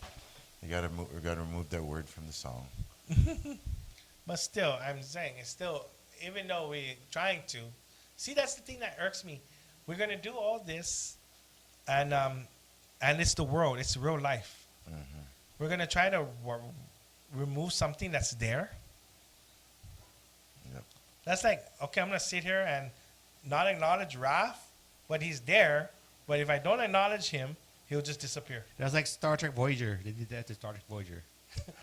they gotta remove that word from the song. But still, I'm saying, it's still... Even though we're trying to... See, that's the thing that irks me. We're going to do all this, and it's the world. It's real life. Mm-hmm. We're going to try to remove something that's there. Yep. That's like, okay, I'm going to sit here and not acknowledge Raph, but he's there. But if I don't acknowledge him, he'll just disappear. That's like Star Trek Voyager. They did that to Star Trek Voyager.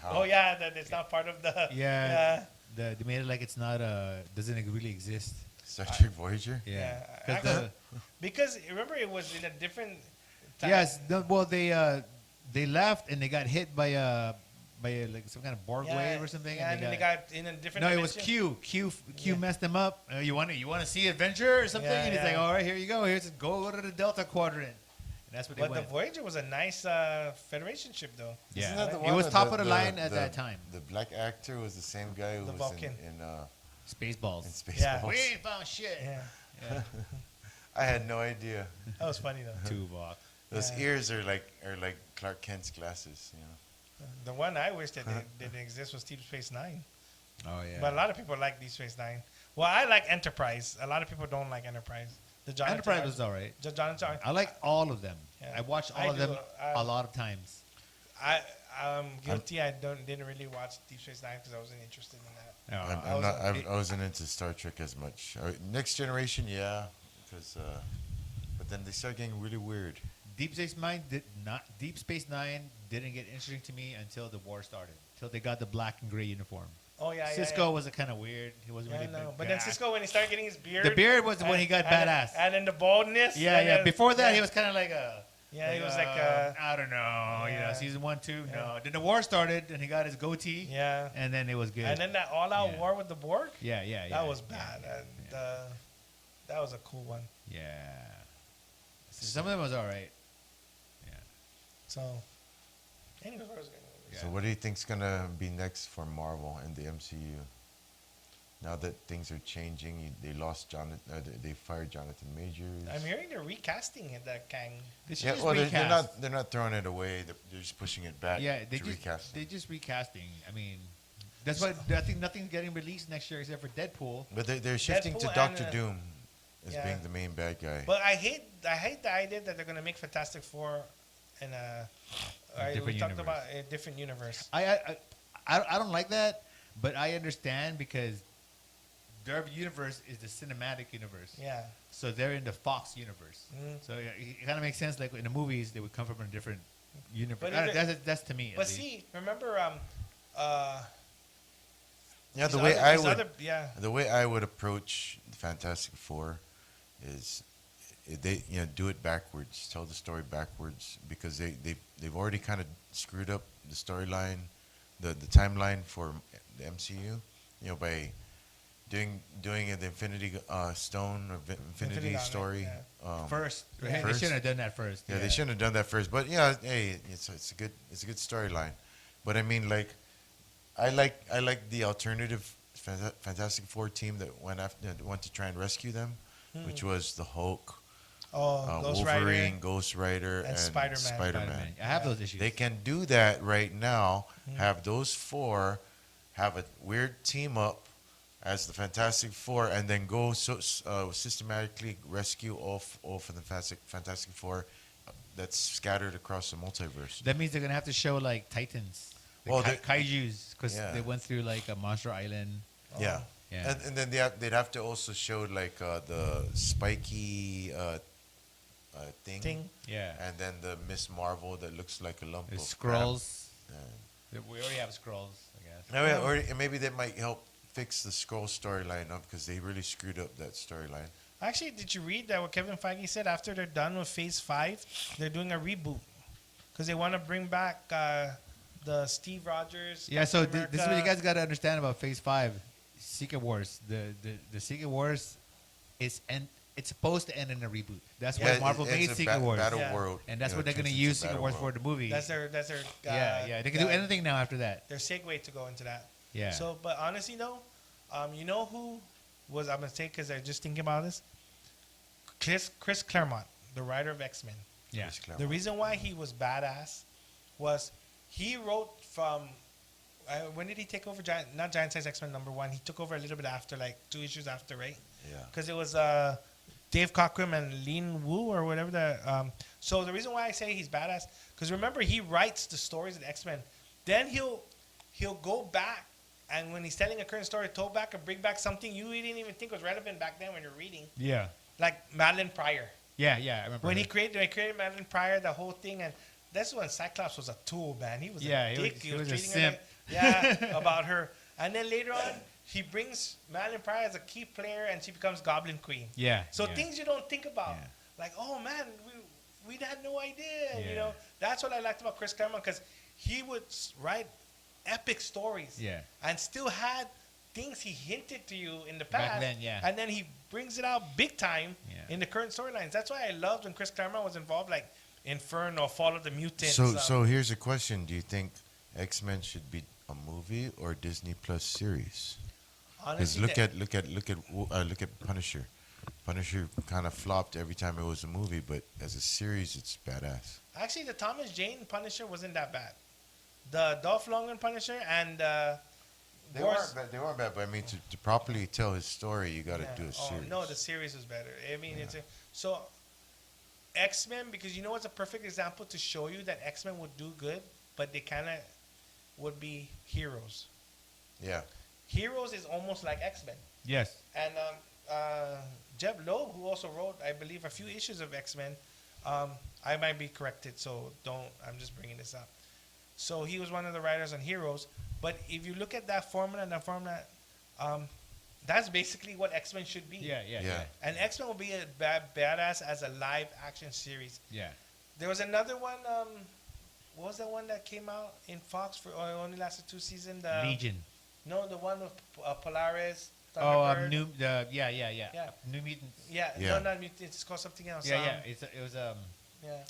Oh, yeah, that it's not part of the... Yeah. They made it like it's not doesn't really exist. Star Trek Voyager. Yeah. Yeah, 'Cause because remember, it was in a different time. yes. Well, they left and they got hit by like some kind of Borg wave or something. Yeah, and then they got in a different no, it was dimension. Q Yeah. messed them up. You want to see adventure or something? Yeah, and he's yeah. like, all right, here you go. Here's go to the Delta Quadrant. And that's what they But the went. Voyager was a nice Federation ship, though. Isn't Yeah, that the it one was that top of the line at the- that time. The black actor was the same guy who The was Vulcan. in Spaceballs. and Spaceballs. Yeah. We ain't found shit. Yeah, Yeah. I had no idea. that was funny though. Tuvok. Those Yeah. ears are like Clark Kent's glasses. You know. The one I wish that didn't exist was Deep Space Nine. Oh yeah. But a lot of people like Deep Space Nine. Well, I like Enterprise. A lot of people don't like Enterprise. The Jonathan Enterprise Ar- was all right. the Jonathan. I like all of them. Yeah. I watched I all of do, them I- a lot of times. I'm guilty. I didn't really watch Deep Space Nine because I wasn't interested in that. No, I wasn't into Star Trek as much. Next Generation, yeah, because but then they started getting really weird. Deep Space Nine didn't get interesting to me until the war started. Until they got the black and gray uniform. Oh yeah, Cisco was kind of weird. He wasn't Yeah, really. I know. big But then guy. Cisco, when he started getting his beard, The beard was when he got badass. and then the baldness. Yeah, and yeah. then- Before that, yeah. he was kind of like a. Yeah, he was like I don't know. You know, yeah. season 1, 2. Yeah. No. Then the war started, and he got his goatee. Yeah. And then it was good. And then that all-out Yeah. war with the Borg. yeah, yeah. That was yeah, bad. Yeah. And, that was a cool one. Yeah. So some of them was all right. Yeah. So, anyways, where was I going? Yeah. So what do you think's gonna be next for Marvel and the MCU? Now that things are changing, they lost Jonathan. They fired Jonathan Majors. I'm hearing they're recasting it, that Kang. They should Yeah, just well, they're recast. not throwing it away. They're just pushing it back. Yeah, they to just recast. they just recasting. I mean, that's why I think nothing's getting released next year except for Deadpool. But they're shifting to Deadpool Doctor and, Doom as yeah. being the main bad guy. But I hate the idea that they're gonna make Fantastic Four in we different talked universe. about a different universe. I don't like that, but I understand because their universe is the cinematic universe. Yeah. So they're in the Fox universe. Mhm. So yeah, it kind of makes sense. Like in the movies, they would come from a different universe. But I don't- either- that's to me. at But least. see, remember, Yeah, the these way other- I these would other- yeah. the way I would approach the Fantastic Four is they do it backwards, tell the story backwards because they've already kind of screwed up the storyline, the timeline for the MCU, by doing it the Infinity Stone or Infinity Gauntlet, story yeah. First, Yeah. they First. shouldn't have done that first. Yeah, they shouldn't have done that first. But yeah, hey, it's a good storyline. But I mean, like, I like the alternative Fantastic Four team that went to try and rescue them, which was the Hulk, Ghost Wolverine, Rider. Ghost Rider, And and Spider-Man. Spider-Man. I have those issues. They can do that right now. Have those four have a weird team up as the Fantastic Four, and then go systematically rescue all of the Fantastic Four that's scattered across the multiverse. That means they're gonna have to show like Titans, Well, kaiju's, because Yeah. they went through like a Monster Island. Yeah. Yeah. And then they'd have to also show like the spiky thing. Yeah. And then the Miss Marvel that looks like a lump There's of crab. scrolls. Yeah. We already have scrolls, I guess. No, yeah, or maybe that might help fix the scroll storyline up because they really screwed up that storyline. Actually, did you read that what Kevin Feige said after they're done with Phase 5, they're doing a reboot because they want to bring back the Steve Rogers. Yeah, so Captain this is what you America. guys got to understand about Phase 5, Secret Wars. The Secret Wars it's supposed to end in a reboot. That's why Marvel made Secret Wars. Battle Yeah. World, And that's you know, what they're going to turns use into Secret Battle Wars World. for the movie. That's their yeah. They can do anything now after that. Their segue to go into that. Yeah. So, but honestly, though, you know who was I'm gonna say because I just thinking about this. Chris Claremont, the writer of X-Men. Yeah. Chris Claremont. The reason why he was badass was he wrote from when did he take over? Not Giant Size X-Men #1. He took over a little bit after, like 2 issues after, right? Yeah. Because it was Dave Cockrum and Lin Wu or whatever. So the reason why I say he's badass, because remember he writes the stories of the X-Men. Then he'll go back, and when he's telling a current story, throw back or bring back something you didn't even think was relevant back then when you're reading, Yeah. like Madeline Pryor. Yeah, I remember. When her. he created Madeline Pryor, the whole thing, and that's when Cyclops was a tool, man. He was Yeah, a he was- dick. he was a treating her simp. like, yeah, about her. And then later on, he brings Madeline Pryor as a key player, and she becomes Goblin Queen. Yeah. So yeah. things you don't think about, Yeah. like, oh man, we had no idea. Yeah. You know, that's what I liked about Chris Claremont, because he would write epic stories, Yeah. and still had things he hinted to you in the Back past, then, yeah. and then he brings it out big time Yeah. in the current storylines. That's why I loved when Chris Claremont was involved, like Inferno, Fall of the Mutants. So here's a question: do you think X-Men should be a movie or Disney Plus series? Because Honestly, look at Punisher. Punisher kind of flopped every time it was a movie, but as a series, it's badass. actually, the Thomas Jane Punisher wasn't that bad. The Dolph Lundgren Punisher and They weren't bad, but I mean, to properly tell his story, you got to do a series. No, the series was better. I mean, so X-Men, because you know what's a perfect example to show you that X-Men would do good, but they kind of would be Heroes. Yeah. Heroes is almost like X-Men. Yes. And Jeb Loeb, who also wrote, I believe, a few issues of X-Men, I might be corrected, so don't. I'm just bringing this up. So he was one of the writers on Heroes. But if you look at that formula, that's basically what X-Men should be. Yeah. And X-Men will be a badass as a live action series. Yeah. There was another one. What was that one that came out in Fox for only lasted 2 seasons? Legion. No, the one with Polaris. Oh, Thunderbird. yeah. New Mutants. Yeah, Yeah. no, not Mutants. It's called something else. Yeah. It was Yeah.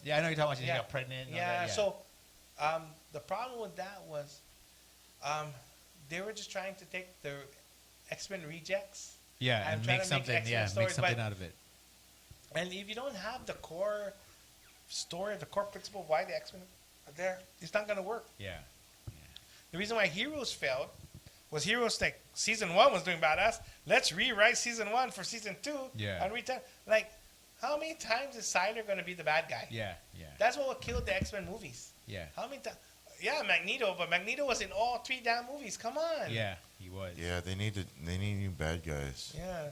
Yeah, I know you're talking about. She Yeah. got pregnant. and all Yeah. that, So, the problem with that was, they were just trying to take the X-Men rejects. yeah, I'm and trying make to make something. X-Men Yeah, make stories, something but- out of it. And if you don't have the core story, the core principle of why the X-Men are there, it's not going to work. Yeah. The reason why Heroes failed was Heroes like season 1 was doing badass. Let's rewrite season 1 for season 2. Yeah. And retell. Like, how many times is Siler going to be the bad guy? Yeah. That's what killed the X-Men movies. Yeah. How many times? Yeah, Magneto, but Magneto was in all 3 damn movies. Come on. Yeah, he was. Yeah, they need new bad guys. Yeah.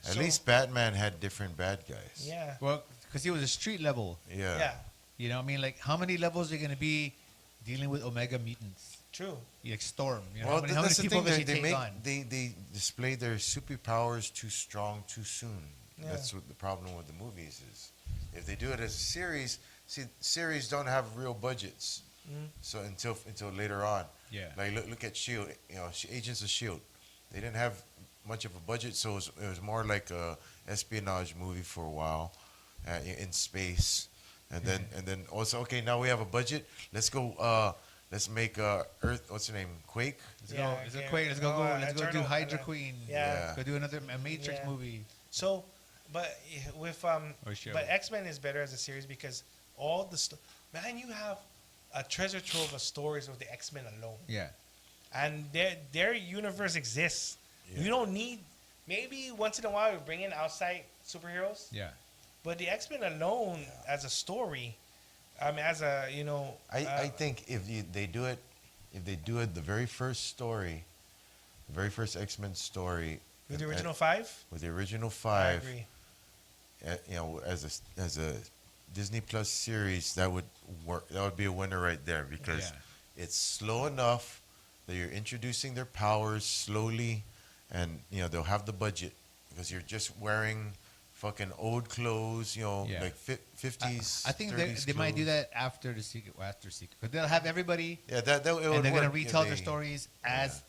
At So- least Batman had different bad guys. Yeah. Well, because he was a street level. Yeah. Yeah. You know, what I mean, like, how many levels are going to be dealing with Omega mutants? True. Like Storm. You know, Well, how many that's the people thing. does he They take make on? they display their superpowers too strong too soon. Yeah. That's what the problem with the movies is. If they do it as a series, series don't have real budgets. So until later on. Yeah. Like look at Shield. You know, Agents of Shield. They didn't have much of a budget, so it was more like a espionage movie for a while, in space, and then also okay, now we have a budget. Let's go. Let's make Earth. What's her name? Quake. Let's Yeah, go. Let's go. yeah. Let's go. Oh, Let's go do Eternal- Hydra Queen. Yeah. Go do another Matrix Yeah. movie. So, but with Or show. but X-Men is better as a series because all the man, you have a treasure trove of stories of the X-Men alone, Yeah. and their universe exists. Yeah. You don't need, maybe once in a while we bring in outside superheroes, Yeah. but the X-Men alone as a story, as a I think if they do it, the very first story, the very first X-Men story with the original 5. with the original I 5, agree. as a Disney Plus series, that would work. That would be a winner right there because it's slow enough that you're introducing their powers slowly, and they'll have the budget because you're just wearing fucking old clothes, Yeah. like 50s. I think 30s they might do clothes. that after the secret. Because they'll have everybody, Yeah, that it would and they're gonna work if retell their they- stories as,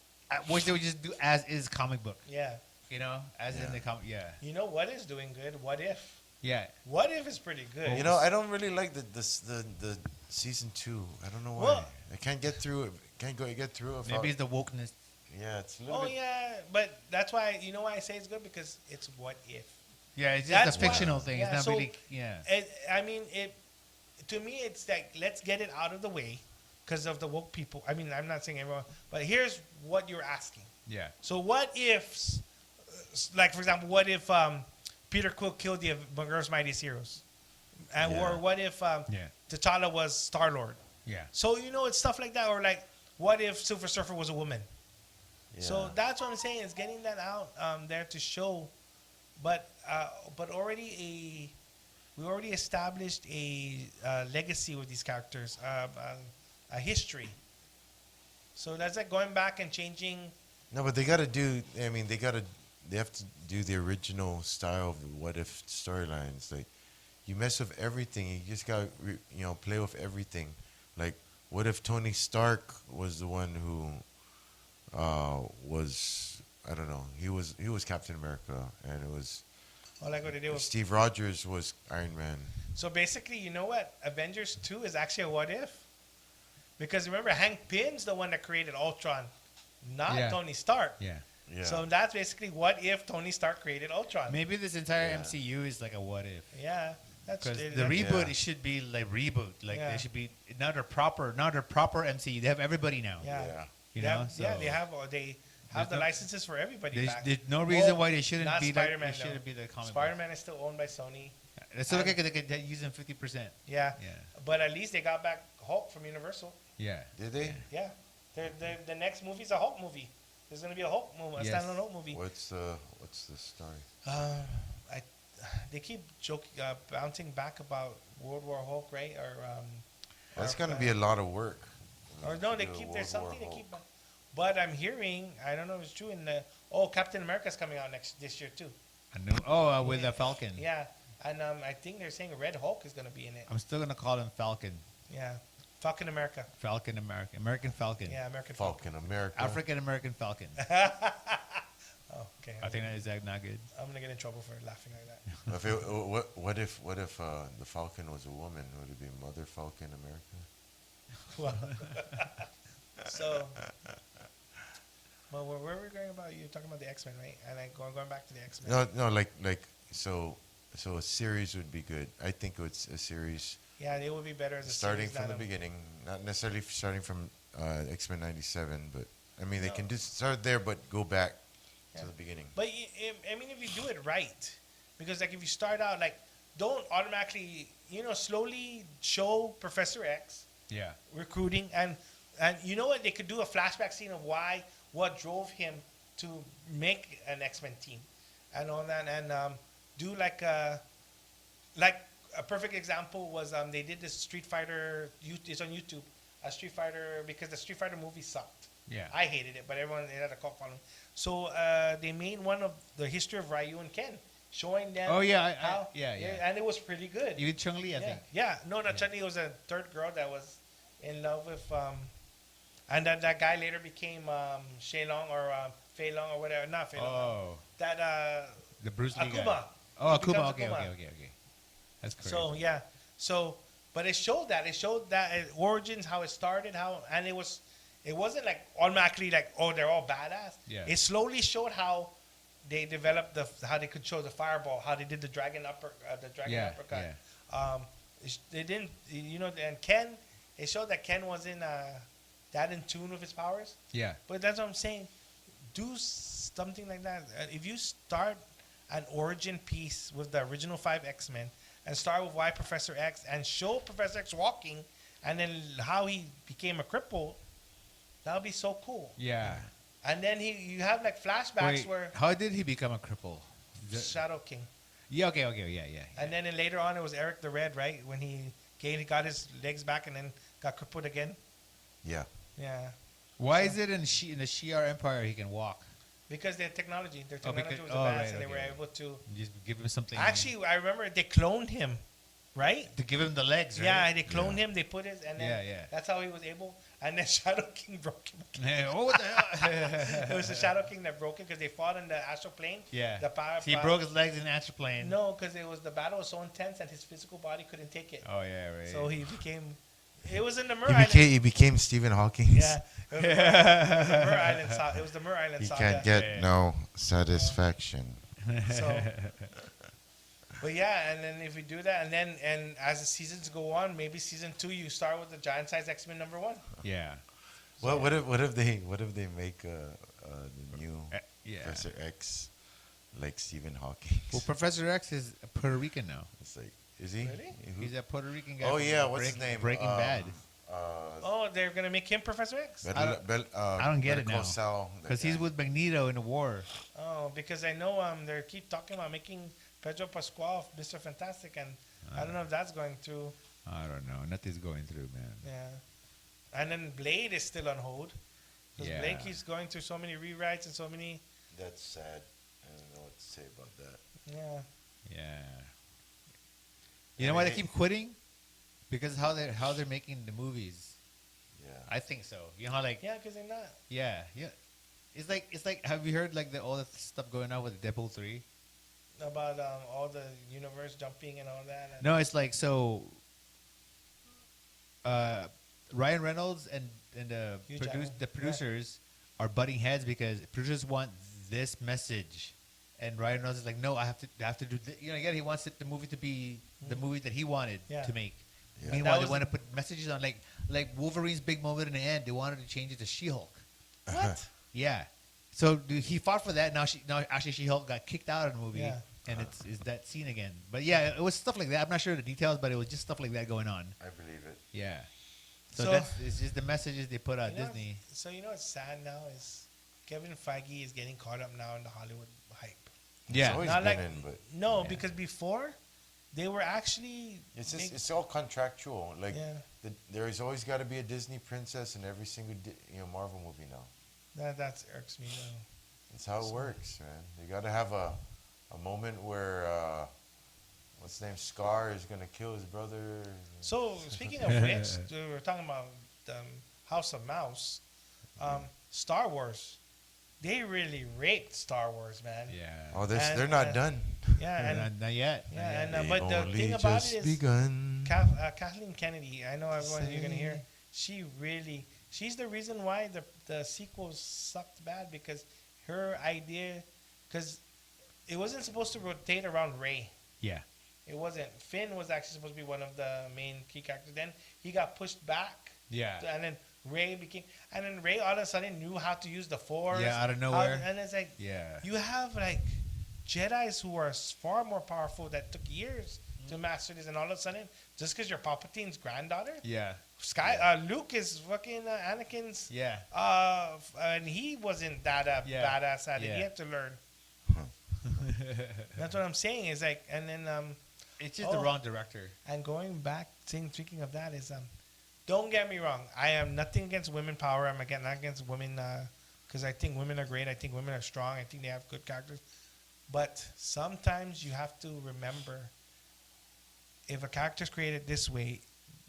which they would just do as is comic book. Yeah. You know, as in the comic. Yeah. You know what is doing good? What If? Yeah. What If is pretty good. I don't really like the season 2. I don't know why. Well- I can't get through it. Can't get through it. Maybe it's the wokeness. Yeah, it's a little Oh bit. yeah, but that's why why I say it's good because it's what if. Yeah, it's just That's a fictional why- thing. yeah, It's not so- really. Yeah. To me, it's like let's get it out of the way because of the woke people. I mean, I'm not saying everyone, but here's what you're asking. Yeah. So what if, like for example, what if Peter Quill killed the Avengers' Mightiest Heroes, or what if T'Challa was Star Lord? Yeah. So it's stuff like that, or like what if Silver Surfer was a woman? So Yeah. that's what I'm saying is getting that out there to show, but we already established a legacy with these characters, a history. So that's like going back and changing. No, but they got to do. I mean, they have to do the original style of the what if storylines. Like, you mess with everything. You just got to play with everything. Like, what if Tony Stark was the one who was, I don't know, he was Captain America, and it was Like what they did with. Steve Rogers was Iron Man. So basically, you know what? Avengers 2 is actually a what if. Because remember, Hank Pym's the one that created Ultron, not Yeah. Tony Stark. Yeah. Yeah. So that's basically what if Tony Stark created Ultron. Maybe this entire Yeah. MCU is like a what if. Yeah, that's Because it, the that's- reboot Yeah. it should be like reboot. Like Yeah. they should be not a proper MCU. They have everybody now. Yeah. Yeah. You They know. have- yeah, they have There's the no- licenses for everybody There's, back. there's no reason Well, why they shouldn't not be like Spider-Man, they shouldn't be the comic. Spider-Man is still owned by Sony. Let's look at they use them 50%. Yeah. Yeah. But at least they got back Hulk from Universal. Yeah. Did they? Yeah. The next movie is a Hulk movie. There's going to be a Hulk movie, a Yes. standalone Hulk movie. What's the story? I, they keep bouncing back about World War Hulk, right? That's or, gonna be a lot of work. Or no, they Do a keep World there's something War they keep. Hulk. But I'm hearing, I don't know if it's true. Captain America's coming out this year too. I knew. Oh, with the Falcon. Yeah, and I think they're saying Red Hulk is going to be in it. I'm still gonna call him Falcon. Yeah, Falcon America. Falcon American. American Falcon. Yeah, American Falcon. Falcon America. African American Falcon. Oh, okay. I think that is that not good. I'm gonna get in trouble for laughing like that. If it, what if the Falcon was a woman? Would it be Mother Falcon America? Well, so, well, where were we going about? You're talking about the X-Men, right? And going back to the X-Men. No, so a series would be good. I think it's a series Yeah, it would be better as a starting series, from not the a- beginning, not necessarily starting from X-Men '97, but I mean they No. can just start there, but go back Yeah. to the beginning. But I mean, if you do it right, because like if you start out like, don't automatically, slowly show Professor X Yeah. recruiting, and you know what, they could do a flashback scene of what drove him to make an X-Men team, and all that, and do like a perfect example was they did this Street Fighter. It's on YouTube. A Street Fighter, because the Street Fighter movie sucked. Yeah. I hated it, but everyone, it had a cult following. So they made one of the history of Ryu and Ken, showing them. Oh, yeah, how, yeah. and it was pretty good. Even Chung Li, I yeah, think. yeah. No, not Chun-Li was a third girl that was in love with, and that guy later became Shay Long or Fei Long or whatever. Not Fei Long. Oh, That the Bruce Lee Akuma. guy. Oh, He becomes Akuma. Okay, Akuma. okay. That's crazy. So yeah, but it showed that origins, how it started, and it wasn't like automatically like, oh, they're all badass. Yeah. It slowly showed how they developed how they control the fireball, how they did the dragon uppercut. Yeah. They didn't, and Ken. It showed that Ken wasn't that in tune with his powers. Yeah. But that's what I'm saying. Do something like that. If you start an origin piece with the original 5 X-Men and start with why Professor X and show Professor X walking and then how he became a cripple, that would be so cool. Yeah. And then you have like flashbacks Wait, where how did he become a cripple? Shadow King. Yeah, okay, yeah. And then later on it was Eric the Red, right? When he got his legs back and then got crippled again. Yeah. Yeah. Why is it in the Shi'ar Empire he can walk? Because their technology was Oh, advanced right, and they were okay. able to. Just give him something. Actually, I remember they cloned him, right? to give him the legs, right? Yeah, they cloned Yeah. him. They put his, and then Yeah. that's how he was able. And then Shadow King broke him. Yeah. Oh, what the hell? It was the Shadow King that broke him because they fought in the astral plane. Yeah. The power. So he broke his legs in astral plane. No, because the battle was so intense and his physical body couldn't take it. Oh yeah, right. So he became. It was in the Mir He Island. became Stephen Hawking. Yeah. It was the Mir Island. It was the Mir Island He saga. can't get Yeah. no satisfaction. So, but yeah, and then if we do that, and as the seasons go on, maybe season 2 you start with the giant size X-Men #1. Yeah. What if they make the new Yeah. Professor X like Stephen Hawking? Well, Professor X is Puerto Rican now. It's like, is he? Really? Who? He's a Puerto Rican guy. Oh from yeah, what's his name? Breaking Bad. Oh, they're gonna make him Professor X. I don't get it now. Because he's with Magneto in the war. Oh, because I know they keep talking about making Pedro Pascal Mr. Fantastic, and I don't know if that's going through. I don't know. Nothing's going through, man. Yeah, and then Blade is still on hold. Because Yeah. Blade keeps going through so many rewrites and so many. That's sad. I don't know what to say about that. Yeah. Yeah. You know why they keep quitting? Because how they're making the movies. Yeah. I think so. You know how like Yeah, because they're not. yeah. It's like have you heard like all the stuff going on with Deadpool 3? About all the universe jumping and all that. And No, it's like so. Ryan Reynolds and Hugh Jackman. the producers are butting heads because producers want this message, and Ryan Reynolds is like, no, I have to do this. You know, again, he wants the movie to be the movie that he wanted to make. Yeah. Meanwhile, they want to put messages on like Wolverine's big moment in the end. They wanted to change it to She-Hulk. What? Yeah. So he fought for that. Now actually She-Hulk got kicked out of the movie, and it's that scene again. But yeah, it was stuff like that. I'm not sure the details, but it was just stuff like that going on. I believe it. Yeah. So So- it's just the messages they put out. You know, Disney. So you know what's sad now is Kevin Feige is getting caught up now in the Hollywood hype. It's Yeah. always Not been like in, but no, Yeah. because before they were actually it's just, big- it's all contractual. Like Yeah. there's always got to be a Disney princess in every single Marvel movie now. that irks me though. That's how it works, man. You got to have a moment where what's his name, Scar is gonna kill his brother. So speaking of which, we were talking about House of Mouse, Star Wars. They really raped Star Wars, man. Yeah. Oh, And- they're not and- done. Yeah, and Not yet. Not yeah, yet. and They've but the only thing about just it is, begun. Kathleen Kennedy. I know everyone you're gonna hear. She's the reason why the sequels sucked bad because her idea, because it wasn't supposed to rotate around Rey. Yeah. It wasn't. Finn was actually supposed to be one of the main key characters. Then he got pushed back. Yeah. And then Ray all of a sudden knew how to use the Force. Yeah, out of nowhere. And it's like, Yeah. you have like Jedi's who are far more powerful that took years to master this, and all of a sudden, just because you're Palpatine's granddaughter, Yeah. Luke is fucking Anakin's. Yeah. And he wasn't that badass at it. Yeah. He had to learn. That's what I'm saying. Is like, and then It's just the wrong director. and going back, speaking of that, is don't get me wrong. I am nothing against women power. I'm again not against women because I think women are great. I think women are strong. I think they have good characters. But sometimes you have to remember if a character's created this way,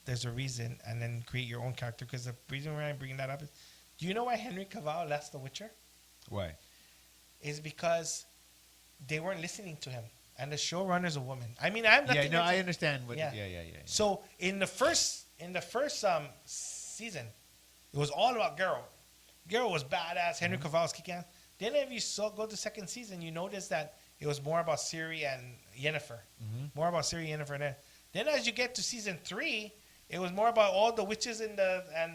there's a reason, and then create your own character. Because the reason why I'm bringing that up is, do you know why Henry Cavill left The Witcher? Why? Is because they weren't listening to him, and the showrunner's a woman. I mean, I'm nothing Yeah. No, against I understand. What, Yeah. yeah. So in the first season, it was all about Geralt. Geralt was badass. Henry Cavill was kicking ass. Then if you go to second season, you notice that it was more about Ciri and Yennefer. More about Ciri and Yennefer. Then as you get to season 3, it was more about all the witches and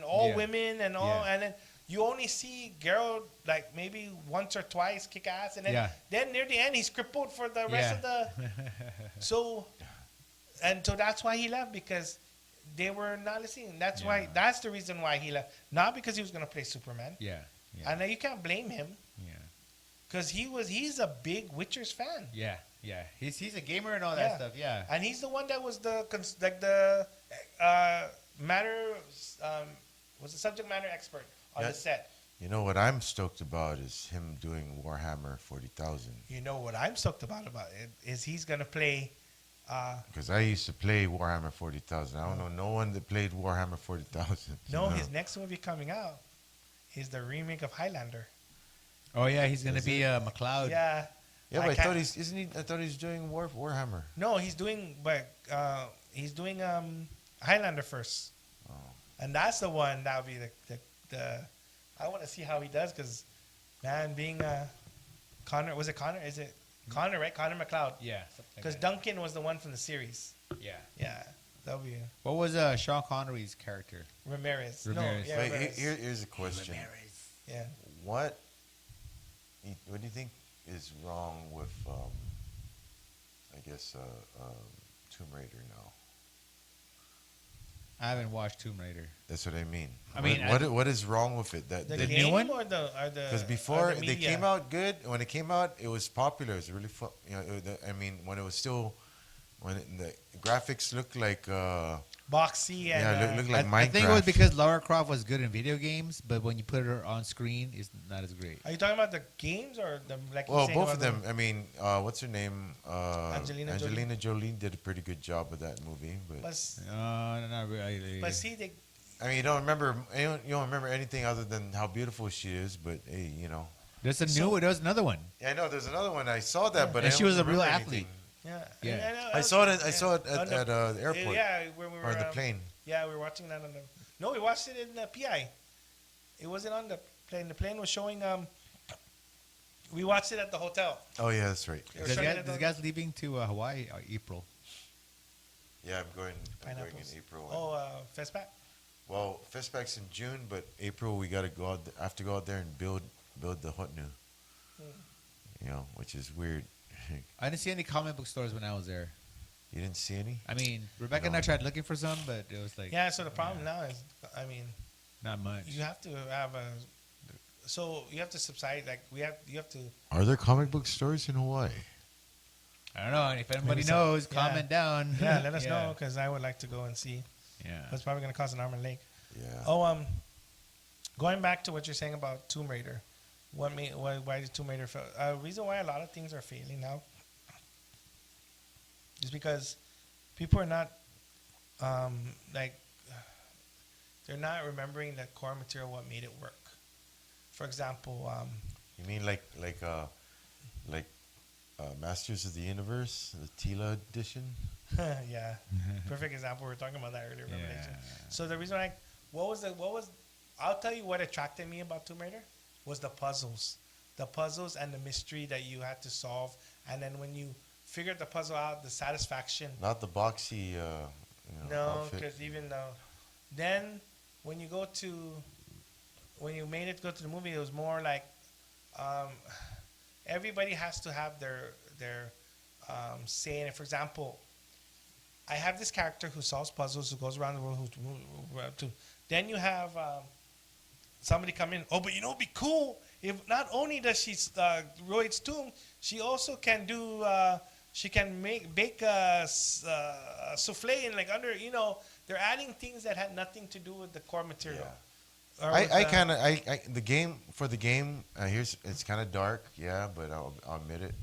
all Yeah. women and all. Yeah. And then you only see Geralt like maybe once or twice kick ass, and then Yeah. then near the end he's crippled for the rest of the. So that's why he left, because they were not listening. That's why. That's the reason why he left. Not because he was going to play Superman. Yeah. And you can't blame him, Yeah. because he's a big Witcher's fan, Yeah. Yeah. He's a gamer and all that stuff. Yeah. and he's the one that was the matter was the subject matter expert on the set. You know what I'm stoked about is him doing Warhammer 40,000. You know what I'm stoked about it is he's going to play. Because I used to play Warhammer 40,000. I don't know no one that played Warhammer 40,000. No, his next movie coming out is the remake of Highlander. Oh yeah, he's gonna be McLeod. Yeah. Yeah, but I can't- thought he's doing Warhammer. No, he's doing Highlander first, and that's the one that would be the. I want to see how he does, because, man, being Connor, was it Connor? Is it Connor, right? Connor McLeod. Yeah. Because Duncan was the one from the series. Yeah. Yeah, that would be What was Sean Connery's character? Ramirez. Ramirez. No, yeah, Wait, Ramirez. here's a question. Yeah. What do you think is wrong with, Tomb Raider now? I haven't watched Tomb Raider. That's what I mean. I mean, what is wrong with it? The new game one? or the Because before the they media? came out good, when it came out, it was popular. It was really fun. When it was still, the graphics looked like, boxy and looked like Minecraft. I think it was because Lara Croft was good in video games, but when you put her on screen, it's not as great. Are you talking about the games or the like? you're Well, saying both of about them. I mean, what's her name? Angelina Jolie did a pretty good job with that movie, but Not really. But see, I mean, you don't remember anything other than how beautiful she is. But hey, There's there's another one. Yeah, I know. There's another one. I saw that, but And I she don't was a real remember athlete. anything. Yeah. I saw it. I saw it On at the airport Yeah, where we were or the plane. Yeah, we were watching that on the. No, we watched it in the PI. It wasn't on the plane. The plane was showing We watched it at the hotel. Oh yeah, that's right. They were This showing it guy, at this the- guy's leaving to Hawaii April. Yeah, I'm going in Pineapples. April. Festback. Well, Festback's in June, but April we gotta go out. I have to go out there and build the hut new. You know, which is weird. I didn't see any comic book stores when I was there. You didn't see any? I mean, Rebecca and I tried looking for some, but it was like Yeah. So the problem now is, I mean, not much. you have to have a. So you have to subside. Like you have to. Are there comic book stores in Hawaii? I don't know. And if anybody Maybe some- knows, yeah. comment down. Yeah, let us know because I would like to go and see. Yeah. That's probably going to cost an arm and leg. Yeah. Oh, going back to what you're saying about Tomb Raider, why did Tomb Raider fail? Reason why a lot of things are failing now is because people are not like they're not remembering the core material, what made it work. For example, You mean like Masters of the Universe, the Tila edition? yeah, perfect example. We were talking about that earlier. Revelation. Yeah. So the reason I'll tell you what attracted me about Tomb Raider was the puzzles and the mystery that you had to solve, and then when you figured the puzzle out, the satisfaction. Not the boxy. No, outfit. because even though, then when you made it go to the movie, it was more like everybody has to have their say in it. For example, I have this character who solves puzzles, who goes around the world, then you have somebody come in. Oh, but you know, it'd be cool if not only does she Royd's tomb, she also can do. She can bake a souffle and like under. You know, they're adding things that had nothing to do with the core material. Yeah. Or with I kind of the game here's it's kind of dark, yeah, but I'll admit it.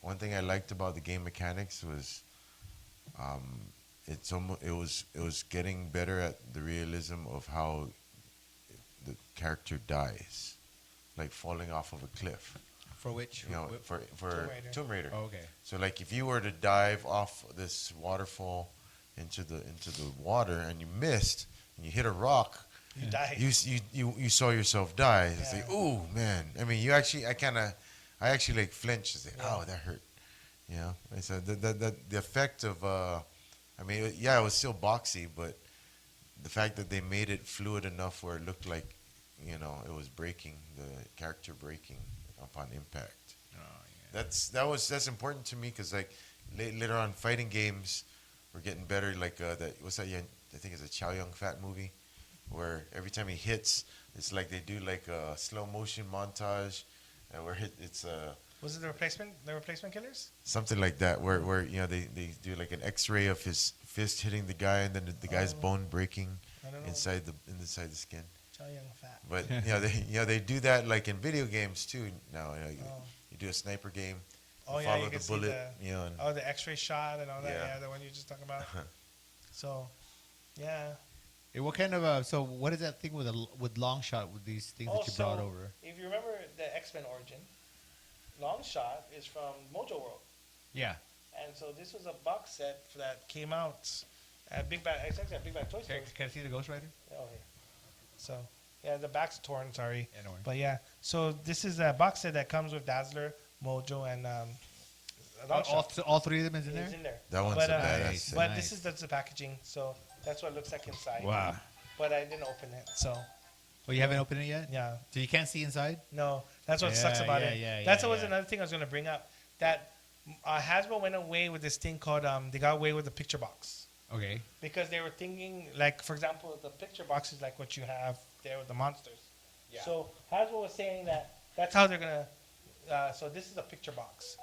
One thing I liked about the game mechanics was it was getting better at the realism of how the character dies, like falling off of a cliff. For which? You know, for Tomb Raider. Tomb Raider. Oh, okay. So like if you were to dive off this waterfall into the water and you missed and you hit a rock, You die. you saw yourself die. It's Yeah. like, ooh man. I mean, I actually like flinched and say, oh, that hurt. You know, and so the effect of I mean, yeah, it was still boxy, but the fact that they made it fluid enough where it looked like, you know, it was breaking, the character breaking upon impact. Oh, yeah. That's important to me because like later on, fighting games were getting better. Like what's that? I think it's a Chow Yun Fat movie, where every time he hits, it's like they do like a slow motion montage, where it's Was it the replacement killers? something like that, where you know they do like an X-ray of his fist hitting the guy, and then the guy's bone breaking I don't know. inside the skin. Chow Yun Fat. But they do that like in video games too. Now you do a sniper game, Oh, you yeah, follow you can the see bullet, the- you know. And, Oh, the X-ray shot and all that. Yeah. Yeah, the one you were just talking about. So, yeah. Hey, what kind of so what is that thing with long shot with these things that you brought over? If you remember the X-Men origin, Long Shot is from Mojo World. Yeah. And so this was a box set that came out at Big Bad, it's actually at Big Bad Toy Store. Can I see the Ghost Rider? Oh, here. So, yeah, the back's torn, sorry. Yeah, no worries. But yeah, so this is a box set that comes with Dazzler, Mojo, and Long Shot. All three of them is in there. It's in there. That one's But, a Nice. badass. set. But Nice. that's the packaging, so that's what it looks like inside. Wow. But I didn't open it, so Oh, you haven't opened it yet? yeah. So you can't see inside? No, that's what sucks Yeah, about yeah, it. yeah, That's yeah, always yeah. another thing I was going to bring up. That Hasbro went away with this thing called, they got away with the picture box. Okay. Because they were thinking, like, for example, the picture box is like what you have there with the monsters. Yeah. So Hasbro was saying that that's how they're going to, so this is a picture box.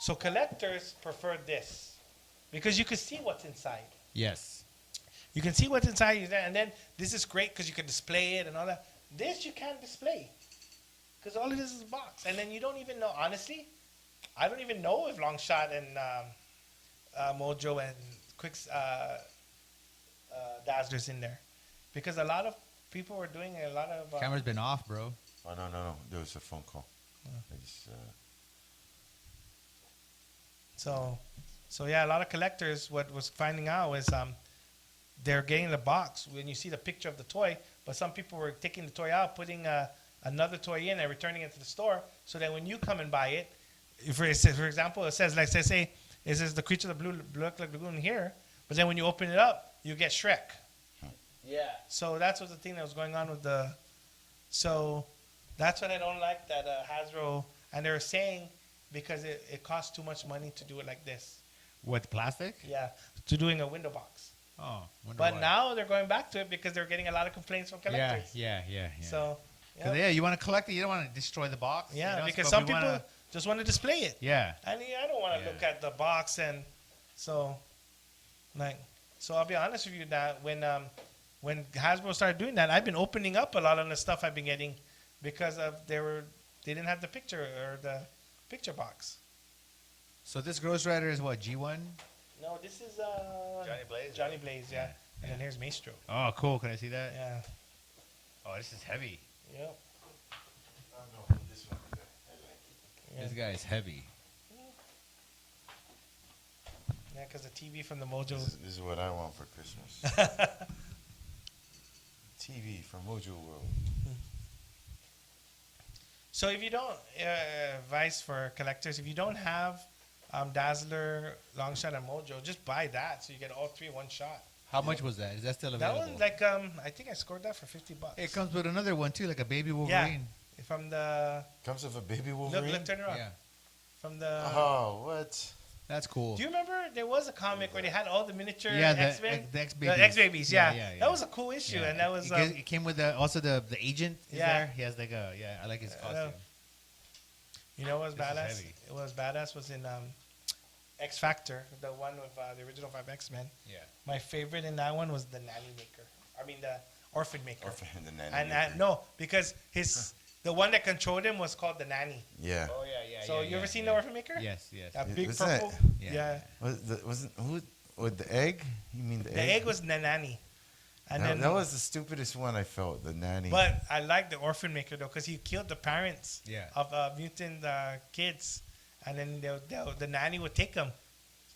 So collectors prefer this because you can see what's inside. Yes. You can see what's inside you, and then this is great because you can display it and all that. This you can't display because all it is a box, and then you don't even know. Honestly, I don't even know if Long Shot and Mojo and Dazzler's in there because a lot of people were doing a lot of. Camera's been off, bro. Oh no! There was a phone call. I just, So yeah, a lot of collectors. What was finding out was they're getting the box when you see the picture of the toy, but some people were taking the toy out, putting a another toy in and returning it to the store, so that when you come and buy it, if it says, for example, it says like say it says the Creature of the Blue Lagoon here, but then when you open it up, you get Shrek. Yeah. So that's what the thing that was going on with the. So that's what I don't like that Hasbro, and they're saying because it costs too much money to do it like this. What, plastic? Yeah, to doing a window box. Oh, wonder But why. now they're going back to it because they're getting a lot of complaints from collectors. Yeah. So, Because you want to collect it, you don't want to destroy the box. yeah, you know? because But some we people wanna- just want to display it. Yeah. I mean, I don't want to Yeah. look at the box, and so, like, so I'll be honest with you that when Hasbro started doing that, I've been opening up a lot of the stuff I've been getting because of they didn't have the picture or the picture box. So this Ghost Rider is what, G1? No, this is Johnny Blaze, Johnny right? Blaze, yeah. And then here's Maestro. Oh, cool. Can I see that? Yeah. Oh, this is heavy. Yep. Oh, no, this one. Yeah. This guy is heavy. Yeah, because the TV from the Mojo. This is what I want for Christmas. TV from Mojo World. So if you don't, advice for collectors, if you don't have Dazzler, Longshot, and Mojo, just buy that so you get all three one shot. How much was that? Is that still That available? one, like, I think I scored that for $50. It comes with another one too, like a baby Wolverine. From the Comes with a baby Wolverine. look, turn around. Yeah. From the. Oh, what? That's cool. Do you remember there was a comic where they had all the miniature Yeah, X-Men? the X-Babies. The X-Babies, yeah. Yeah. That was a cool issue, Yeah. and that was. It came with also the agent. Is Yeah. there? He has like a I like his costume. You know what was This is badass? heavy. It was badass was in X Factor, the one with the original 5 X-Men. Yeah. My favorite in that one was the nanny maker. I mean the orphan maker. Orphan the nanny. And maker. no, because the one that controlled him was called the nanny. Yeah. Oh yeah. So you ever seen the orphan maker? Yes. That It- big was purple. that- Yeah. Wasn't who with the egg? You mean the egg? The egg was the nanny. And that, then that was the stupidest one I felt. The nanny. But I like the orphan maker though, because he killed the parents Yeah. of mutant kids, and then the nanny would take them.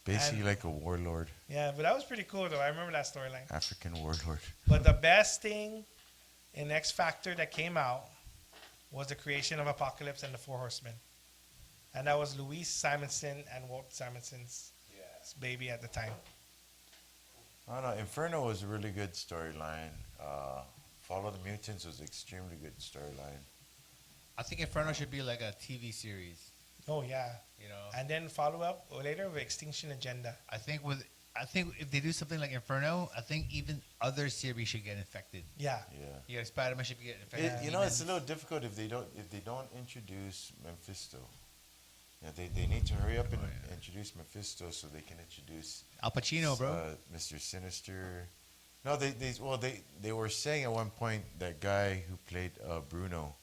Basically and- like a warlord, Yeah, but that was pretty cool though. I remember that storyline. African warlord. But the best thing in X Factor that came out was the creation of Apocalypse and the Four Horsemen, and that was Louise Simonson and Walt Simonson's baby at the time. I don't know. Inferno was a really good storyline. Follow the Mutants was extremely good storyline. I think Inferno should be like a TV series. Oh yeah, You know. and then follow up later with Extinction Agenda. I think if they do something like Inferno, I think even other series should get infected. Yeah, Yeah. Yeah, Spider-Man should get infected. You know, it's a little difficult if they don't introduce Mephisto. Yeah, they need to hurry up and introduce Mephisto so they can introduce Al Pacino, bro. Mr. Sinister. No, they were saying at one point that guy who played Bruno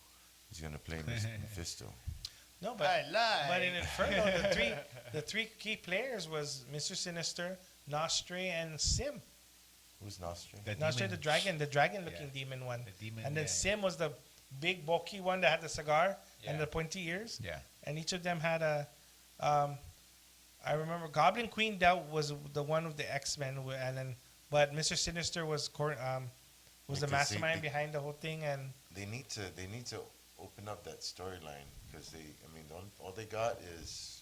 is gonna play Mephisto. no, but I lie. but in Inferno, the three key players was Mr. Sinister, Nostre, and Sim. Who's Nostri? The Nostre, demon. the dragon-looking demon one. The demon, and then yeah. Sim was the big bulky one that had the cigar and Yeah. the pointy ears. Yeah. And each of them had a. I remember Goblin Queen was the one with the X-Men, but Mr. Sinister was the Because mastermind behind the whole thing, and They need to open up that storyline because all they got is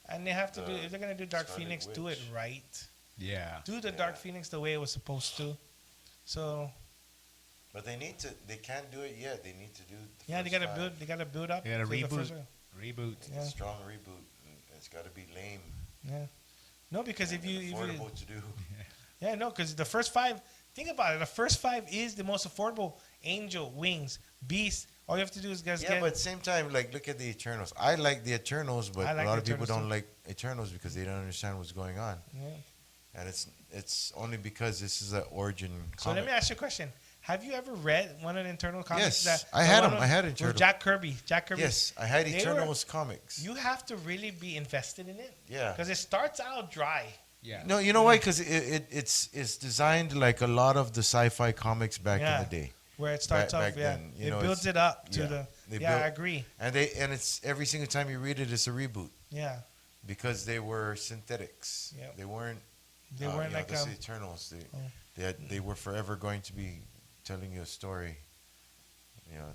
and they have to do The if they're gonna do Dark Scarlet Phoenix, do it Witch. right. Yeah. Do the Dark Phoenix the way it was supposed to. So but they can't do it yet. They need to do the yeah, they first gotta five. build. They gotta build up. They gotta to the reboot. first one. Reboot. Yeah. A strong reboot. And it's got to be lame. Yeah. No, because if and you affordable to do. yeah, no, because the first 5. Think about it. The first 5 is the most affordable. Angel, Wings, Beast. All you have to do is guys Yeah, get. but at the same time, like look at the Eternals. I like the Eternals, but I like a lot the of people Eternals don't like Eternals because they don't understand what's going on, Yeah. and it's only because this is an origin So comic. let me ask you a question. Have you ever read one of the internal comics? Yes, that, I the had one 'em. with- I had with Internal. Jack Kirby. Jack Kirby. Yes, I had They were- Eternals comics. You have to really be invested in it. Yeah. Because it starts out dry. Yeah. No, you know why? Because it's designed like a lot of the sci-fi comics back Yeah. in the day. Where it starts Back off, yeah. then, you It know, builds it's- it up to yeah. the. They Yeah, built- I agree. And it's every single time you read it, it's a reboot Yeah. because they were synthetics. Yep. They weren't. They weren't like that's the Eternals. They were forever going to be telling you a story. You know,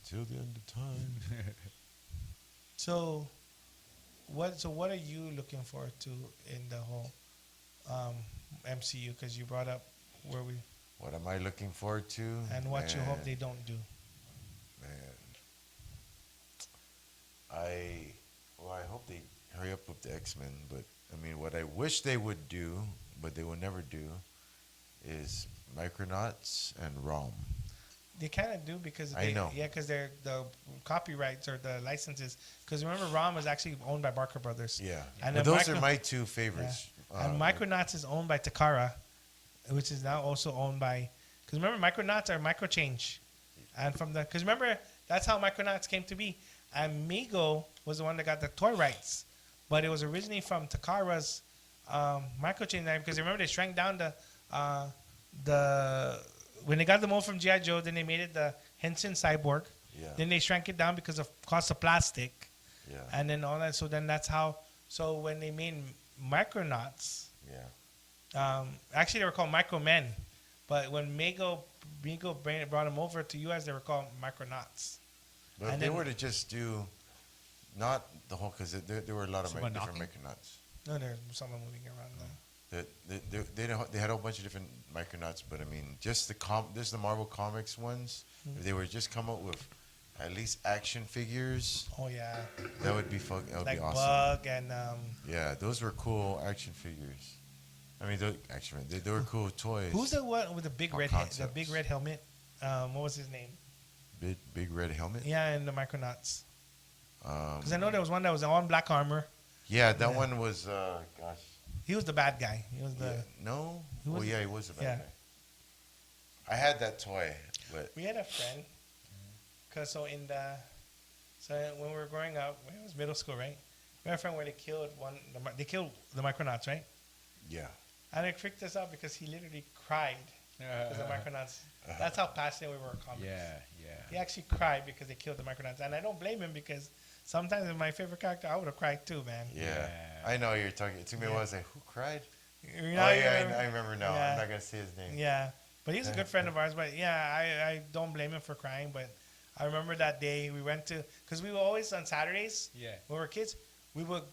Till the end of time. So, what are you looking forward to in the whole MCU? Because you brought up where we What am I looking forward to? and what you hope Man, they don't do. Man, I hope they hurry up with the X-Men. But I mean, what I wish they would do, but they will never do, is Micronauts and ROM. They kind of do because I know. Yeah, because they're the copyrights or the licenses. Because remember, ROM was actually owned by Barker Brothers. Yeah, And but then those are my two favorites. And Micronauts is owned by Takara, which is now also owned by. Because remember, Micronauts are Microchange, and because remember that's how Micronauts came to be. And Mego was the one that got the toy rights, but it was originally from Takara's Microchange line. Because remember they shrank down the when they got the mold from GI Joe, then they made it the Henson Cyborg. Yeah. Then they shrank it down because of cost of plastic, Yeah. and then all that. So then that's how. So when they made Micronauts. Yeah. Actually, they were called Micromen, but when Mego brought them over to US, they were called Micronauts. But if And they then- were to just do, not the whole, because there were a lot of Someone different knocking? Micronauts. No, there's someone moving around there. They had a whole bunch of different Micronauts, but I mean, just the Marvel Comics ones. If they were just come up with at least action figures, Oh yeah, that would be that would like be awesome. Bug and Yeah, those were cool action figures. I mean, they were cool toys. who's the one with the big Or red concepts. the big red helmet? What was his name? big red helmet? Yeah, in the Micronauts. Um, Because I know there was one that was on black armor. yeah, that Yeah. one was gosh. He was the bad guy. He was the. Yeah, no. Who was Oh it? yeah, he was a bad Yeah. guy. I had that toy, but We had a friend. Cause when we were growing up, when it was middle school, right? We had a friend where they killed they killed the Micronauts, right? yeah. And it freaked us out because he literally cried because the Micronauts. That's how passionate we were in comics. He yeah. actually cried because they killed the Micronauts, and I don't blame him because sometimes with my favorite character, I would have cried too, man. Yeah. Yeah. I know you're talking. It took me a Yeah. while. I was like, who cried? You Oh know, yeah, I remember now. Yeah. I'm not gonna say his name. Yeah, but he's a good friend of ours. But yeah, I don't blame him for crying. But I remember that day we went to because we were always on Saturdays. Yeah. When we were kids, we would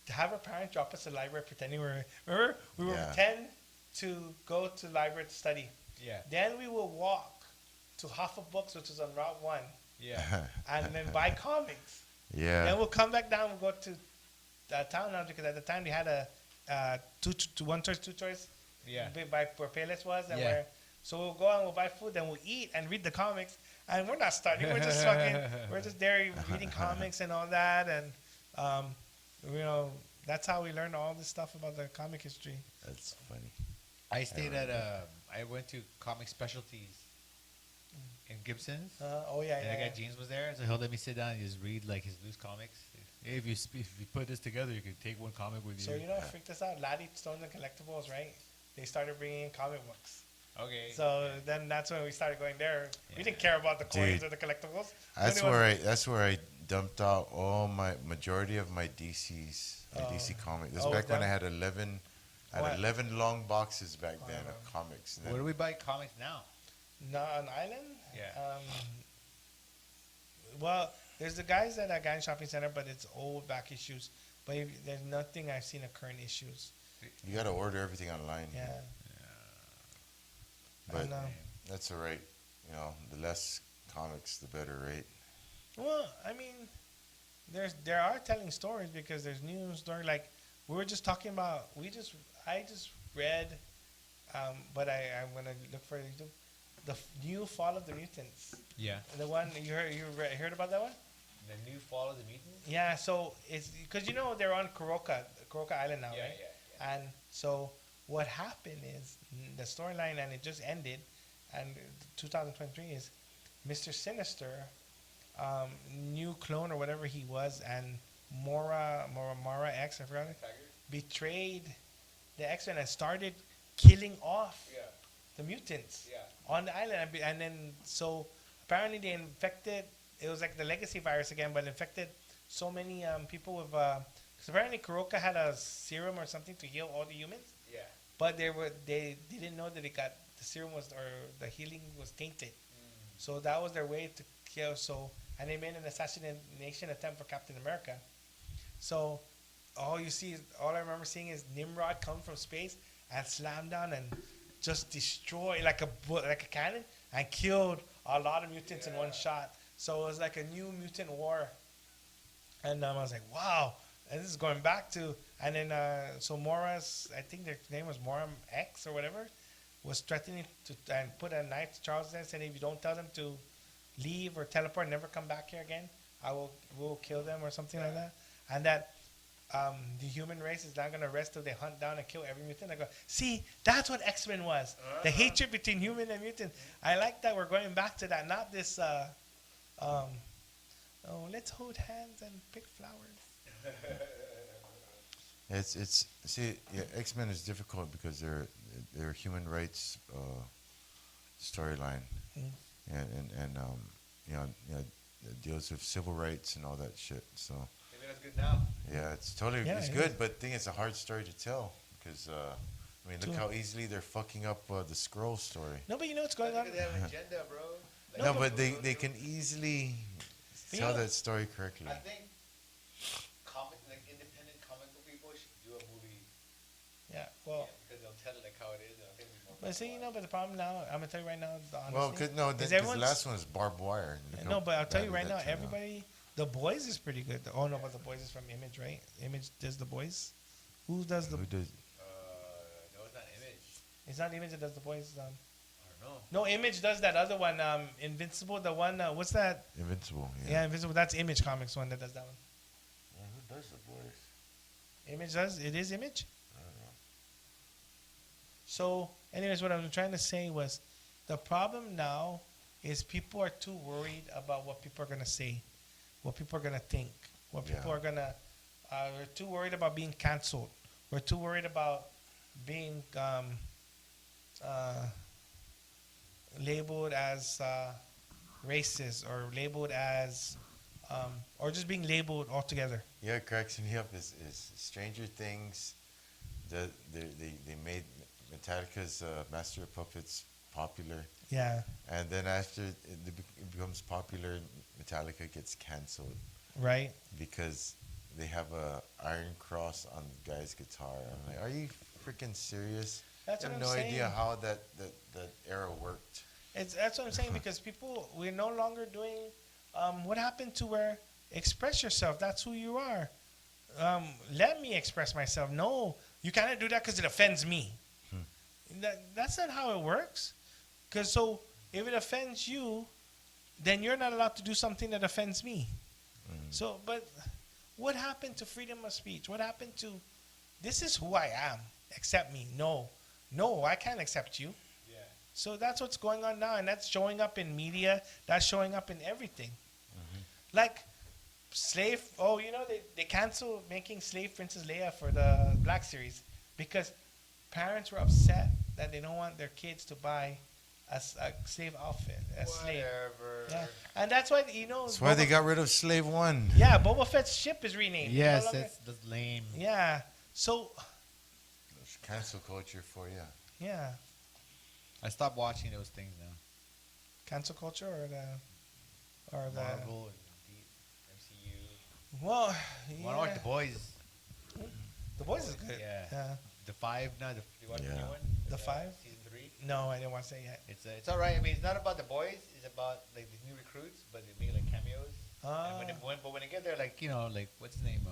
have our parents drop us to the library pretending remember we would Yeah. pretend to go to the library to study. Yeah. Then we would walk to Hoffa Books, which is on Route 1, Yeah. and then buy comics. Yeah. Then we'll come back down. We'll go to town now because at the time they had a one choice, two choice. Yeah. By where Payless was, and Yeah. where so we'll go and we'll buy food, then we'll eat and read the comics, and we're not studying. We're just we're just there reading comics and all that, and that's how we learned all this stuff about the comic history. That's funny. I stayed at I went to Comic Specialties in Gibson's. Oh yeah, And yeah. that guy James was there, so he'll let me sit down and just read like his loose comics. Hey, if you put this together, you can take one comic with you. So what freaked us out? Laddie Stones and Collectibles, right? They started bringing in comic books. Okay. So then that's when we started going there. We didn't care about the coins Dude, or the collectibles. That's where I dumped out all my majority of my DCs, my DC comics. That's Oh, back when that- I had 11. I What? had 11 long boxes back then of comics. And Where then- do we buy comics now? Not an island. Yeah. Well, there's the guys at Guy Shopping Center, but it's old back issues. But there's nothing I've seen of current issues. You got to order everything online. Yeah. But And, that's all right. You know, the less comics, the better, right? well, I mean, there are telling stories because there's new story. Like we were just talking about. I just read, but I'm gonna look for YouTube. The new Fall of the Mutants. Yeah. The one you heard about that one? The new Fall of the Mutants. Yeah. So it's because they're on Kuroka Island now, right? Yeah. And so what happened is the storyline, and it just ended, and 2023 is Mr. Sinister, new clone or whatever he was, and Mara X, I forgot it, betrayed the X-Men and started killing off the mutants on the island, and then so apparently they infected. It was like the legacy virus again, but infected so many people with. Because apparently Kuroka had a serum or something to heal all the humans. Yeah. But they didn't know that the serum was or the healing was tainted. So that was their way to kill. So and they made an assassination attempt for Captain America. So all I remember seeing is Nimrod come from space and slam down and just destroy like a cannon and killed a lot of mutants in one shot. So it was like a new mutant war, and I was like, wow. And this is going back to, and then so Mora's, I think their name was Moram X or whatever, was threatening to and put a knife to Charles there, saying if you don't tell them to leave or teleport, never come back here again, will kill them or something like that. And that the human race is not going to rest till they hunt down and kill every mutant. I go, see, that's what X-Men was. The hatred between human and mutant. I like that we're going back to that, not this, let's hold hands and pick flowers. It's see, yeah, X-Men is difficult because they're human rights storyline, and it deals with civil rights and all that shit. So Maybe that's good now. yeah, it's totally Yeah, it's it good, is. but I think it's a hard story to tell because I mean, look how easily they're fucking up the Skrull story. No, but you know what's going on? They have an agenda, bro. Like, No, but they can easily tell that story correctly. I think independent comic book people should do a movie. Yeah, well, Because they'll tell it like how it is. And I think it'll be more but see, but the problem now, I'm gonna tell you right now, honestly, Well, because the everyone's- last one is barbed wire. Look no, how but I'll tell you badly right now, that turned out. everybody, The Boys is pretty good. Oh no, but The Boys is from Image, right? Image does The Boys. Who does the? Who does? no, it's not Image. It's not Image that does The Boys. I don't know. No, Image does that other one, Invincible. The one, what's that? Invincible. Yeah, Invincible. That's Image Comics one that does that one. Who does the voice? Image does. It is Image. So, anyways, what I'm trying to say was, the problem now is people are too worried about what people are gonna say, what people are gonna think, what people Yeah. are gonna. We're too worried about being canceled. We're too worried about being labeled as racist or labeled as, or just being labeled altogether. Yeah, it cracks me up is Stranger Things. They made Metallica's Master of Puppets popular, Yeah. and then after it becomes popular, Metallica gets canceled Right. because they have a iron cross on the guy's guitar. I'm like, are you freaking serious? That's I have what no I'm idea saying. how that era worked. That's what I'm saying, because we're no longer doing what happened to where express yourself. That's who you are. Let me express myself. No, you cannot do that because it offends me. That's not how it works. Because so if it offends you, then you're not allowed to do something that offends me. So, but what happened to freedom of speech? What happened to this is who I am? Accept me. No, I can't accept you. Yeah. So that's what's going on now, and that's showing up in media. That's showing up in everything. Like slave. Oh, they canceled making Slave Princess Leia for the Black series because parents were upset that they don't want their kids to buy a slave outfit, a slave. Whatever. Yeah, and that's why That's why they got rid of Slave One. Yeah, Boba Fett's ship is renamed. Yes, No longer- that's lame. Yeah. So It's cancel culture for you. yeah, I stopped watching those things now. cancel culture or the Marvel and MCU. well, I want to watch The Boys. The Boys is good. Yeah. The 5 now. You watch the Yeah. new one? The 5? Season 3. No, I didn't watch that yet. It's all right. I mean, it's not about the boys. It's about like these new recruits, but they make like cameos. And when they get there, like what's his name?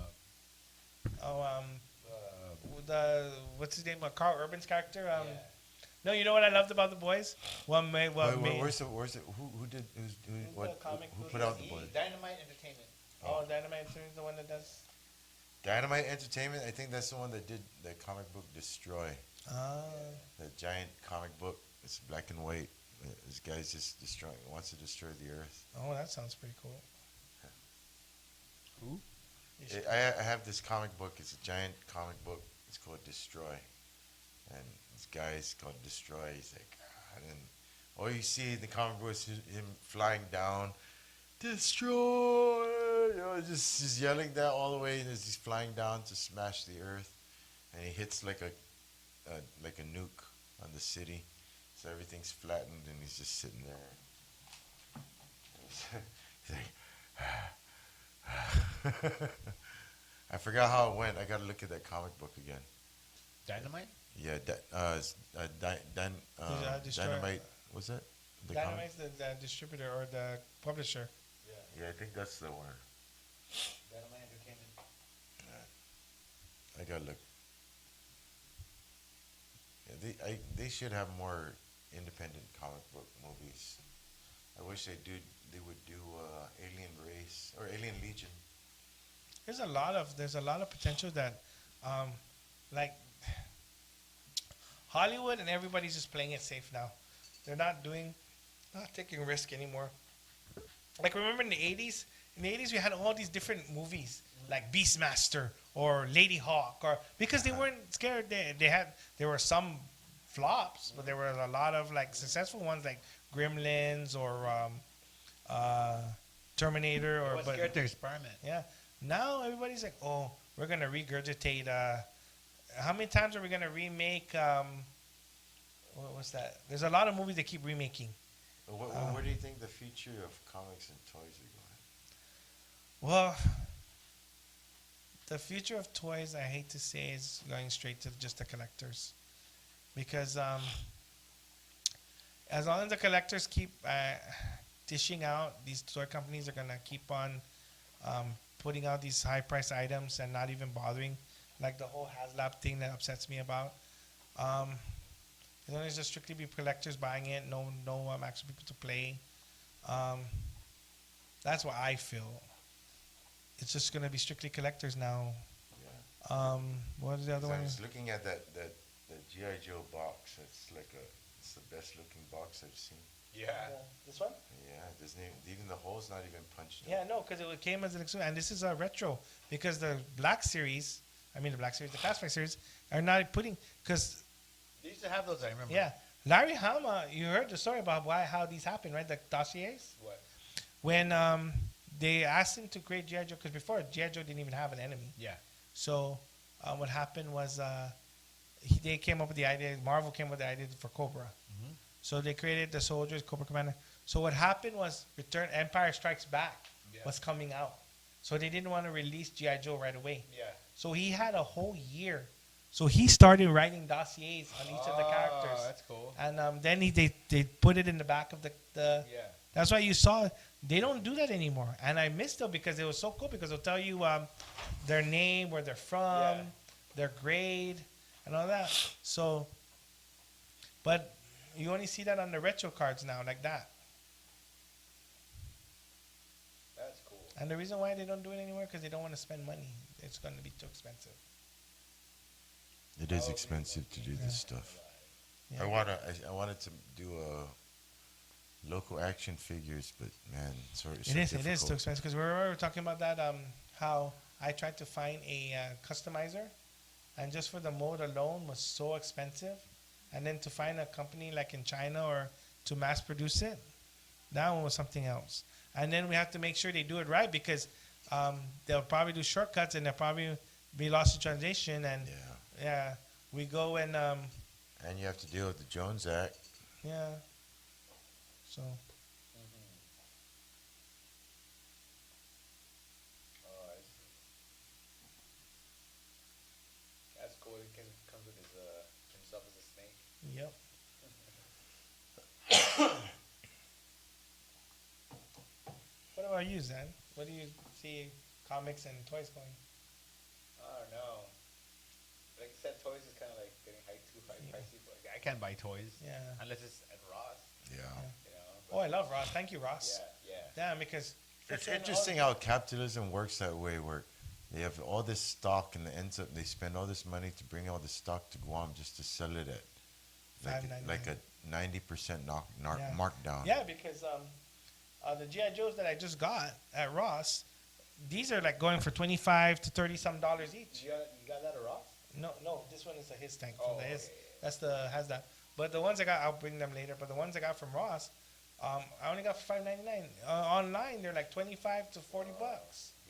What's What's his name? Carl Urban's character. yeah. No, you know what I loved about The Boys? Who Where's the who put out The Boys? Dynamite Entertainment. Oh, Dynamite is the one that does. Dynamite Entertainment. I think that's the one that did the comic book Destroy. The giant comic book. It's black and white. This guy's just wants to destroy the earth. Oh, that sounds pretty cool. Who? I have this comic book. It's a giant comic book. It's called Destroy. And this guy's called Destroy. He's like, and all you see in the comic book is him flying down, Destroy! Just yelling that all the way, and he's flying down to smash the earth. And he hits like a nuke on the city. So everything's flattened, and he's just sitting there. He's like, I forgot how it went. I gotta look at that comic book again. Dynamite. Yeah, Destroyer. Dynamite. Was that the comic? Dynamite's the distributor or the publisher. Yeah, I think that's the one. Dynamite Entertainment. I gotta look. Yeah, they should have more independent comic book movies. I wish they would do Alien Race or Alien Legion. There's a lot of potential that, like Hollywood and everybody's just playing it safe now. They're not taking risk anymore. Like remember in the '80s? In the '80s we had all these different movies like Beastmaster or Lady Hawk, or because they weren't scared. There were some flops, but there were a lot of like successful ones like Gremlins or Terminator or scared to experiment. yeah. Now everybody's like, oh, we're gonna regurgitate. How many times are we gonna remake? What was that? There's a lot of movies they keep remaking. Where do you think the future of comics and toys are Well, the future of toys, I hate to say, is going straight to just the collectors, because as long as the collectors keep dishing out, these toy companies are gonna keep on putting out these high price items and not even bothering, like the whole HasLab thing that upsets me about. As long as just strictly be collectors buying it, no actual people to play. That's what I feel. It's just gonna be strictly collectors now. Yeah. What is the other I one? was looking at that GI Joe box. It's the best looking box I've seen. Yeah. This one? Yeah, there's even the hole's not even punched. Yeah, no, because it came as an exclusive, and this is a retro because the Classified series are not putting because They used to have those. I remember. yeah, Larry Hama, you heard the story about how these happened, right? The dossiers. What? When they asked him to create G.I. Joe, because before G.I. Joe didn't even have an enemy. Yeah. So what happened was they came up with the idea. Marvel came up with the idea for Cobra. Mhm. So they created the soldiers, Cobra Commander. So what happened was Empire Strikes Back Yeah. was coming out. So they didn't want to release G.I. Joe right away. Yeah. So he had a whole year. So he started writing dossiers on each of the characters. That's cool. And then they put it in the back of the Yeah. that's why you saw they don't do that anymore. And I missed them because it was so cool because it'll tell you their name, where they're from, Yeah. their grade, and all that. So, but you only see that on the retro cards now, like that. That's cool. And the reason why they don't do it anymore because they don't want to spend money. It's going to be too expensive. It is expensive to do this stuff. Yeah. I wanted to do local action figures, but man, It is too expensive because we were talking about that. How I tried to find a customizer, and just for the mold alone was so expensive, and then to find a company like in China or to mass produce it, that one was something else. And then we have to make sure they do it right because they'll probably do shortcuts and they'll probably be lost in translation. And yeah, we go and and you have to deal with the Jones Act. yeah. So Oh, I see. That's cool. It comes with himself as a snake. yep. What about you, Zen? What do you see comics and toys going? I don't know. Like I said, toys is kind of like getting too pricey. But I can't buy toys. Yeah. Unless it's at Ross. Yeah. You know. Oh, I love Ross. Thank you, Ross. Yeah. Damn, because It's interesting how capitalism works that way, where they have all this stock and they spend all this money to bring all the stock to Guam just to sell it at like a 90% Yeah. markdown. Yeah, because the GI Joes that I just got at Ross, these are like going for $25 to $30 each. You got that at Ross? No, this one is a his tank. Oh, That's the has that. But the ones I got, I'll bring them later. But the ones I got from Ross, I only got for $5.99. Online, they're like $25 to $40.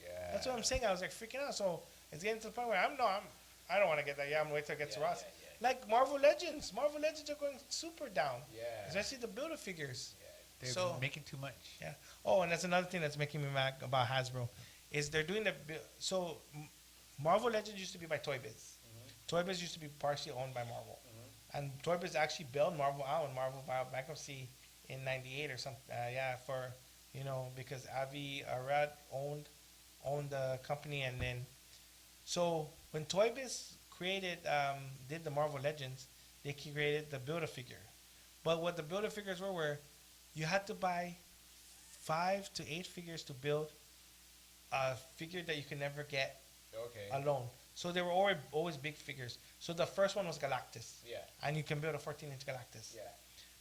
Yeah. That's what I'm saying. I was like freaking out. So it's getting to the point where I don't want to get that. Yeah, I'm gonna wait till it gets to Ross. Yeah. Like Marvel Legends. Marvel Legends are going super down. Yeah. Especially the Build-A-Figures. They're So- making too much. Yeah. Oh, and that's another thing that's making me mad about Hasbro. is they're doing so Marvel Legends used to be by Toy Biz. Toy Biz used to be partially owned by Marvel, and Toy Biz actually bailed Marvel out when Marvel filed bankruptcy in '98 or something. For because Avi Arad owned the company, and then so when Toy Biz did the Marvel Legends, they created the Build-A-Figure. But what the Build-A-Figures were you had to buy 5 to 8 figures to build a figure that you can never get alone. So they were always big figures. So the first one was Galactus. Yeah. And you can build a 14-inch Galactus. Yeah.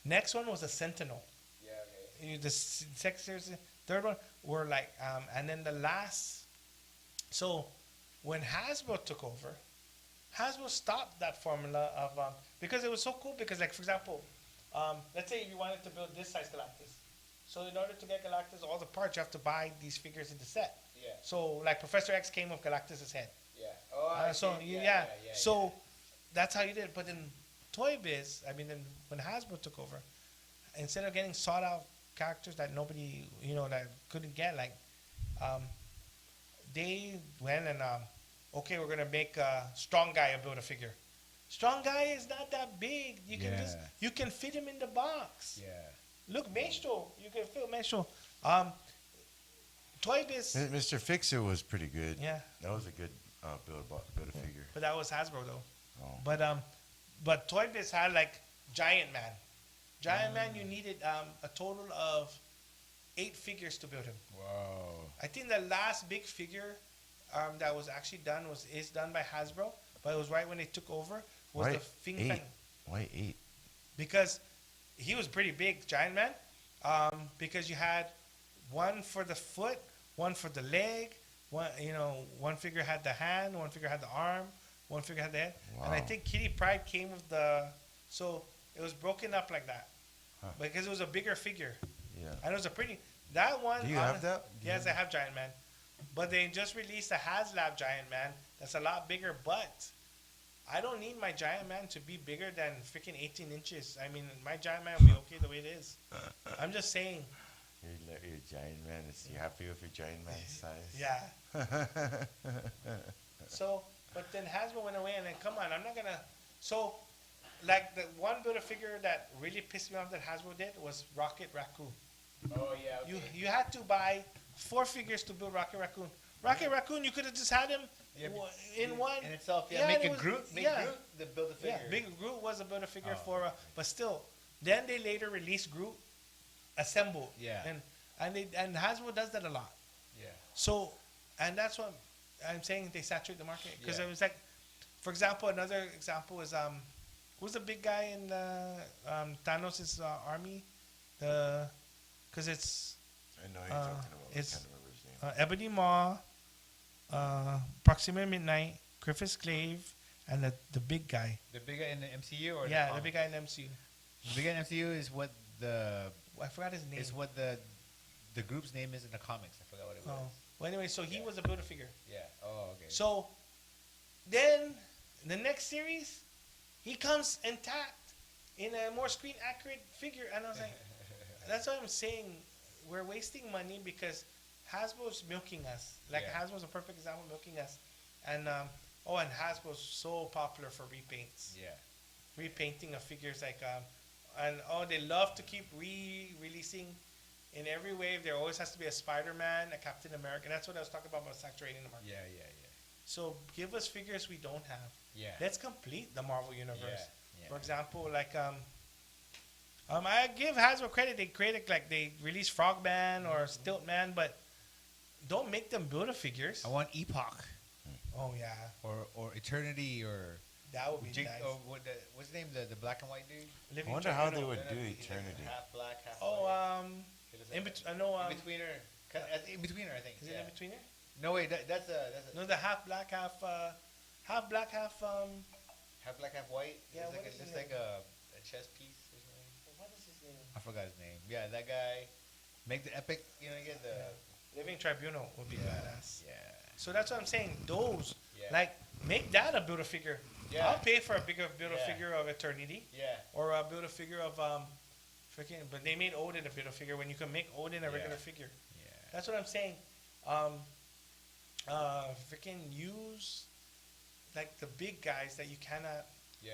Next one was a Sentinel. Yeah. Okay. The second series, third one were like, and then the last. So when Hasbro took over, Hasbro stopped that formula of because it was so cool. Because like for example, let's say you wanted to build this size Galactus. So in order to get Galactus, all the parts you have to buy these figures in the set. Yeah. So like Professor X came with Galactus's head. Yeah. Oh, I So see. so that's how you did it. But in Toy Biz, then when Hasbro took over, instead of getting sought out characters that nobody that couldn't get, like they went and okay, we're gonna make Strong Guy a Build-A-Figure. Strong Guy is not that big. You can fit him in the box. Yeah. Look, Maestro, you can fit Maestro. Toy Biz, Mr. Fixer was pretty good. yeah, That was a good Build-A-Figure. but that was Hasbro though. Oh. But Toy Biz had like Giant Man. Giant Man, you needed a total of 8 figures to build him. Wow. I think the last big figure that was actually done is done by Hasbro, but it was right when they took over. Was Why the Fing 8? Fang, Why 8? because he was pretty big, Giant Man. Because you had one for the foot, one for the leg, one figure had the hand, one figure had the arm, one figure had the head, and I Wow. think Kitty Pryde came with so it was broken up like that because it was a bigger figure. Yeah. And it was a pretty that one. Do you have that? Yes, I have Giant Man, but they just released a HasLab Giant Man that's a lot bigger. But I don't need my Giant Man to be bigger than freaking 18 inches. My Giant Man will be okay the way it is. I'm just saying. Your Giant Man. You happy with your Giant Man size? Yeah. So, but then Hasbro went away, and then come on, I'm not gonna. So, like the one Build-A-Figure that really pissed me off that Hasbro did was Rocket Raccoon. Oh yeah. Okay. You had to buy 4 figures to build Rocket Raccoon. Rocket Raccoon, you could have just had him in one. in itself. Yeah, Yeah, make it a was- Groot. Make yeah. Groot the build a figure. Yeah, Big Groot was a Build-A-Figure Oh. but still, then they later released Groot assembled. Yeah. And Hasbro does that a lot. Yeah. So, and that's what I'm saying. They saturate the market because Yeah. it was like, for example, another example is who's the big guy in Thanos' army? Because it's I know you're talking about. I it's- can't remember his name. Ebony Maw, Proxima Midnight, Griffiths Clave, and the big guy. The big guy in the MCU, or The big guy in MCU. The big guy in MCU is what I forgot his name. is what the group's name is in the comics. I forgot what it was. Oh. Well, anyway, so he was a Build-A-Figure. Yeah. Oh, okay. So then the next series, he comes intact in a more screen accurate figure, and I was like, that's what I'm saying. We're wasting money because Hasbro's milking us. Like Yeah. Hasbro's a perfect example of milking us, and and Hasbro's so popular for repaints, Yeah. repainting of figures like and they love to keep re-releasing. In every wave, there always has to be a Spider-Man, a Captain America. And that's what I was talking about saturating the market. Yeah. So give us figures we don't have. Yeah. Let's complete the Marvel universe. Yeah. For example, like I give Hasbro credit. They release Frogman or Stiltman, but don't make them Build-A-Figures. I want Epoch Oh yeah, or Eternity or that would be Jig, nice. or what's his name? The black and white dude. I Living wonder how they Tribunal. would do He's like Eternity. half black, half Oh, white. in between. No, In betweener. In betweener, I think. is it Yeah. in betweener? No, wait. That's a No, the half black, half black, half half black, half white. Yeah, It's what like is his it's like a chess piece or something. What is his name? I forgot his name. Yeah, that guy. Make the epic. You get the. Living Tribunal would be badass. Yeah. So that's what I'm saying. Those, Yeah. like, make that a Build-A-Figure. Yeah. I'll pay for a bigger Build-A-Figure of Eternity, Yeah. or a Build-A-Figure of freaking. But they made Odin a Build-A-Figure when you can make Odin a regular figure. Yeah. That's what I'm saying. freaking use like the big guys that you cannot. Yeah.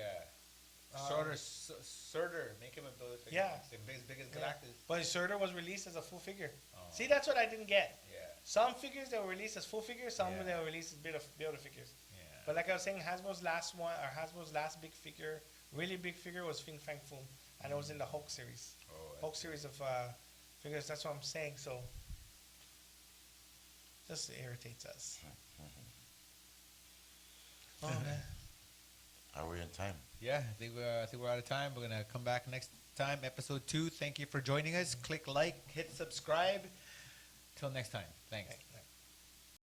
Uh, Surtur, make him a build figure. Yeah. The biggest Yeah. Galactus. But Surtur was released as a full figure. Oh. See, that's what I didn't get. Yeah. Some figures they were released as full figures, some Yeah. they were released as builder figures. Yeah. But like I was saying, Hasbro's last one, or Hasbro's last big figure, really big figure, was Fing Fang Foom, and it was in the Hulk series. Oh, Hulk series of figures. That's what I'm saying. So, just irritates us. Oh man. Are we in time? Yeah, I think we're out of time. We're gonna come back next time, episode 2. Thank you for joining us. Click like, hit subscribe. Till next time. Thanks.